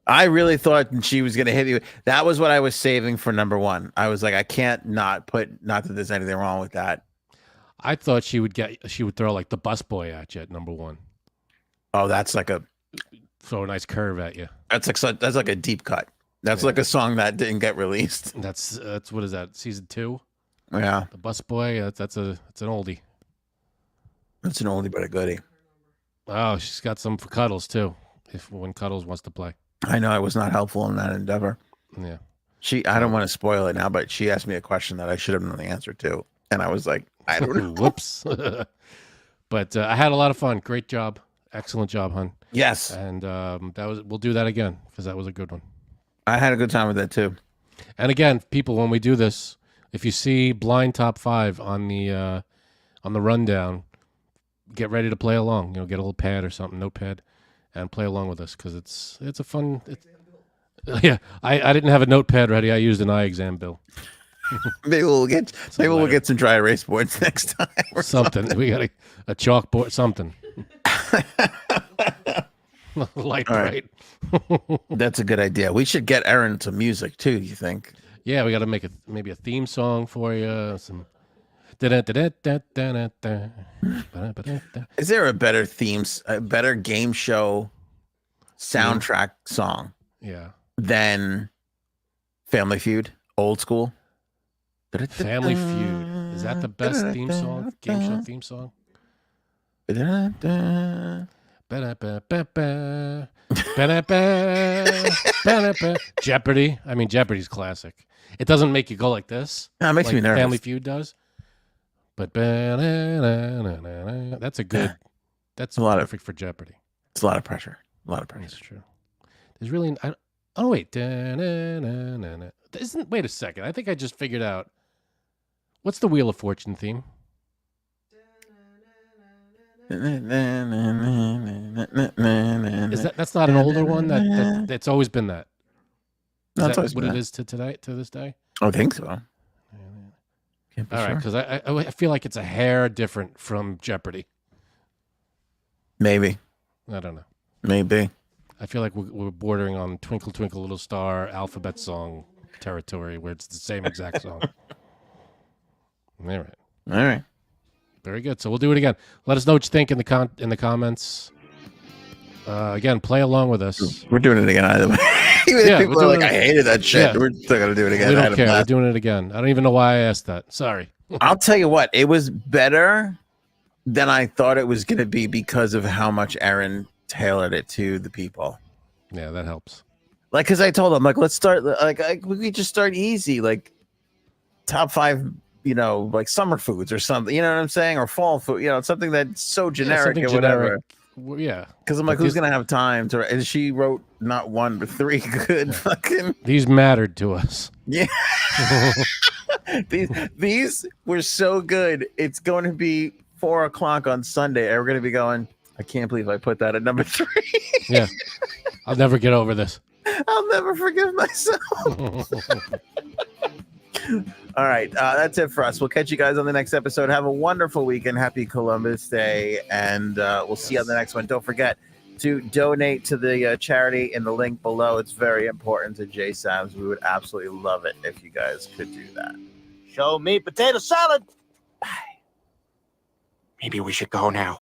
I really thought she was going to hit you. That was what I was saving for number 1. I was like, I can't not that there's anything wrong with that. I thought she would throw like the busboy at you at number 1. Oh, that's like throw a nice curve at you. That's like a deep cut. That's like a song that didn't get released. That's what is that? Season 2? Yeah. The busboy. That's an oldie. That's an oldie but a goodie. Oh, she's got some for Cuddles too. When Cuddles wants to play. I know I was not helpful in that endeavor. Yeah. I don't want to spoil it now, but she asked me a question that I should have known the answer to, and I was like, I don't know. Whoops. But I had a lot of fun. Great job. Excellent job, hon. Yes, And we'll do that again because that was a good one. I had a good time with that too. And again, people, when we do this, if you see blind top 5 on the rundown, get ready to play along. Get a little pad or something, notepad, and play along with us because it's a fun. Yeah, I didn't have a notepad ready. I used an eye exam bill. Maybe we'll get some dry erase boards next time. Or Something. We got a chalkboard. Something. Light right. bright. That's a good idea. We should get Erin some music too. You think? Yeah, we got to make maybe a theme song for you. Some. Is there a better game show soundtrack song Yeah. than Family Feud, old school? Family Feud. Is that the best theme song? Game show theme song? Jeopardy. I mean, Jeopardy's classic. It doesn't make you go like this. No, it makes like me nervous. Family Feud does. But that's a good. That's a lot perfect for Jeopardy. It's a lot of pressure. That's true. There's really. Oh wait. Wait a second. I think I just figured out. What's the Wheel of Fortune theme? That's not an older one? That's always been that. Is That's that always what been it that. is to this day? I think so. Can't be All right, sure. because I feel like it's a hair different from Jeopardy. Maybe. I don't know. Maybe. I feel like we're bordering on Twinkle Twinkle Little Star alphabet song territory where it's the same exact song. All right. All right. Very good. So we'll do it again. Let us know what you think in the comments. Again, play along with us. We're doing it again either way. Even if people are like, I hated that shit. Yeah. We're still going to do it again. We I don't had a care. We're blast. doing it again. I don't even know why I asked that. Sorry. I'll tell you what, it was better than I thought it was going to be because of how much Erin tailored it to the people. Yeah, that helps. Like, because I told them, like, let's start, we could just start easy, like top 5, like summer foods or something, you know what I'm saying? Or fall food, something that's so generic something or whatever. Well, yeah. Because I'm like, who's going to have time to, and she wrote not 1, but 3 good fucking. These mattered to us. Yeah. These were so good. It's going to be 4:00 on Sunday, and we're going to be going, I can't believe I put that at number 3. Yeah. I'll never get over this. I'll never forgive myself. All right. That's it for us. We'll catch you guys on the next episode. Have a wonderful weekend. Happy Columbus Day. And we'll see you on the next one. Don't forget to donate to the charity in the link below. It's very important to JSABS. We would absolutely love it if you guys could do that. Show me potato salad. Maybe we should go now.